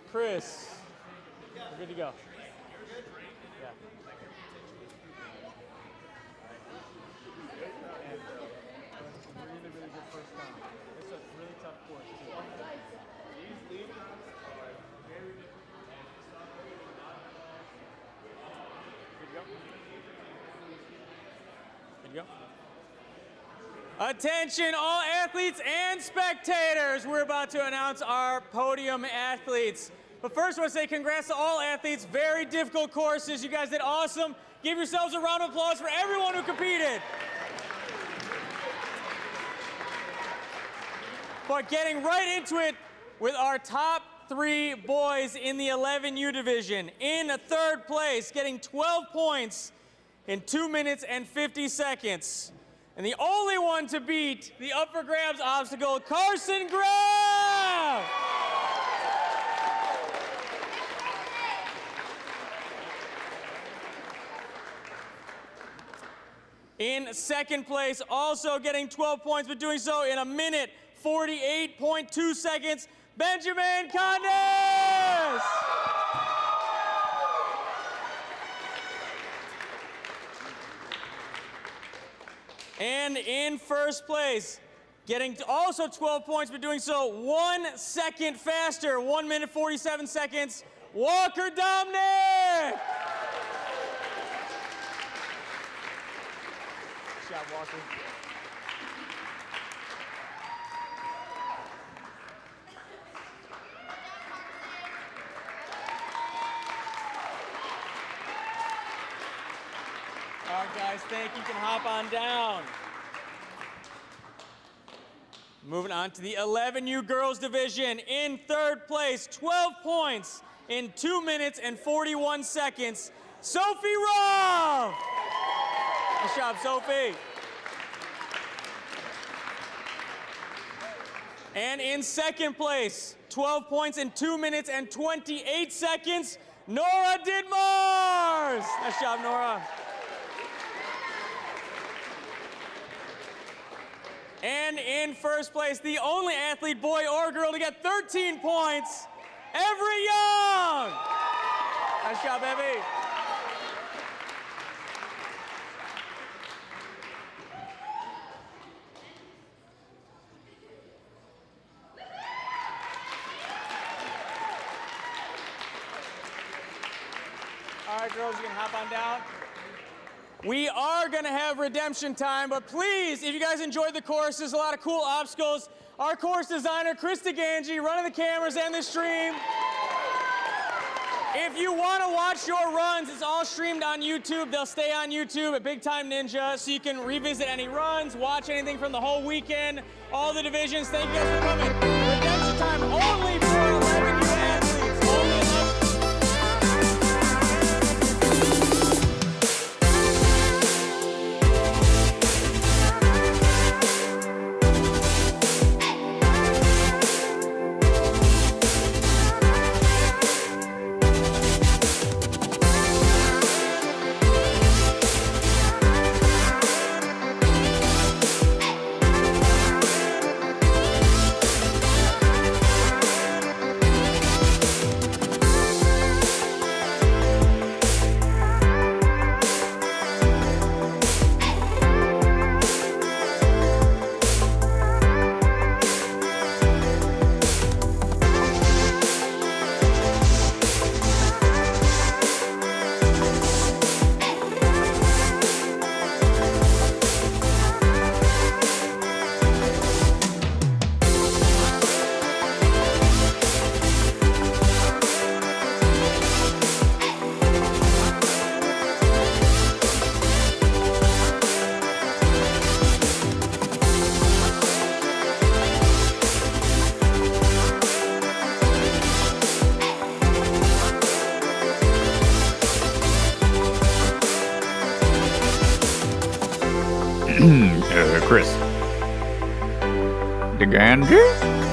Chris, we're good to go. Yeah. Really, really good first time. It's a really tough course, too. Good to go. Good to go. Attention, all athletes and spectators. We're about to announce our podium athletes. But first, I want to say congrats to all athletes. Very difficult courses. You guys did awesome. Give yourselves a round of applause for everyone who competed. But getting right into it with our top 3 boys in the 11U division. In third place, getting 12 points in 2 minutes and 50 seconds. And the only one to beat the up for grabs obstacle, Carson Graham! In second place, also getting 12 points, but doing so in 1 minute, 48.2 seconds, Benjamin Condes! And in first place, getting also 12 points, but doing so 1 second faster, 1 minute, 47 seconds, Walker Domnick! Good job, Walker. All right, guys, thank you. You can hop on down. Moving on to the 11U girls division. In third place, 12 points in 2 minutes and 41 seconds, Sophie Robb. Nice job, Sophie. And in second place, 12 points in 2 minutes and 28 seconds, Nora Didmars. Nice job, Nora. And in first place, the only athlete, boy or girl, to get 13 points, Everett Young. Nice job, Evie. All right, girls, you can hop on down. We are going to have redemption time, but please, if you guys enjoyed the course, there's a lot of cool obstacles. Our course designer, Krista Ganji, running the cameras and the stream. If you want to watch your runs, it's all streamed on YouTube. They'll stay on YouTube at Big Time Ninja, so you can revisit any runs, watch anything from the whole weekend, all the divisions. Thank you guys for coming. Redemption time only for 11 U athletes. Only 11. Chris. DeGandhi?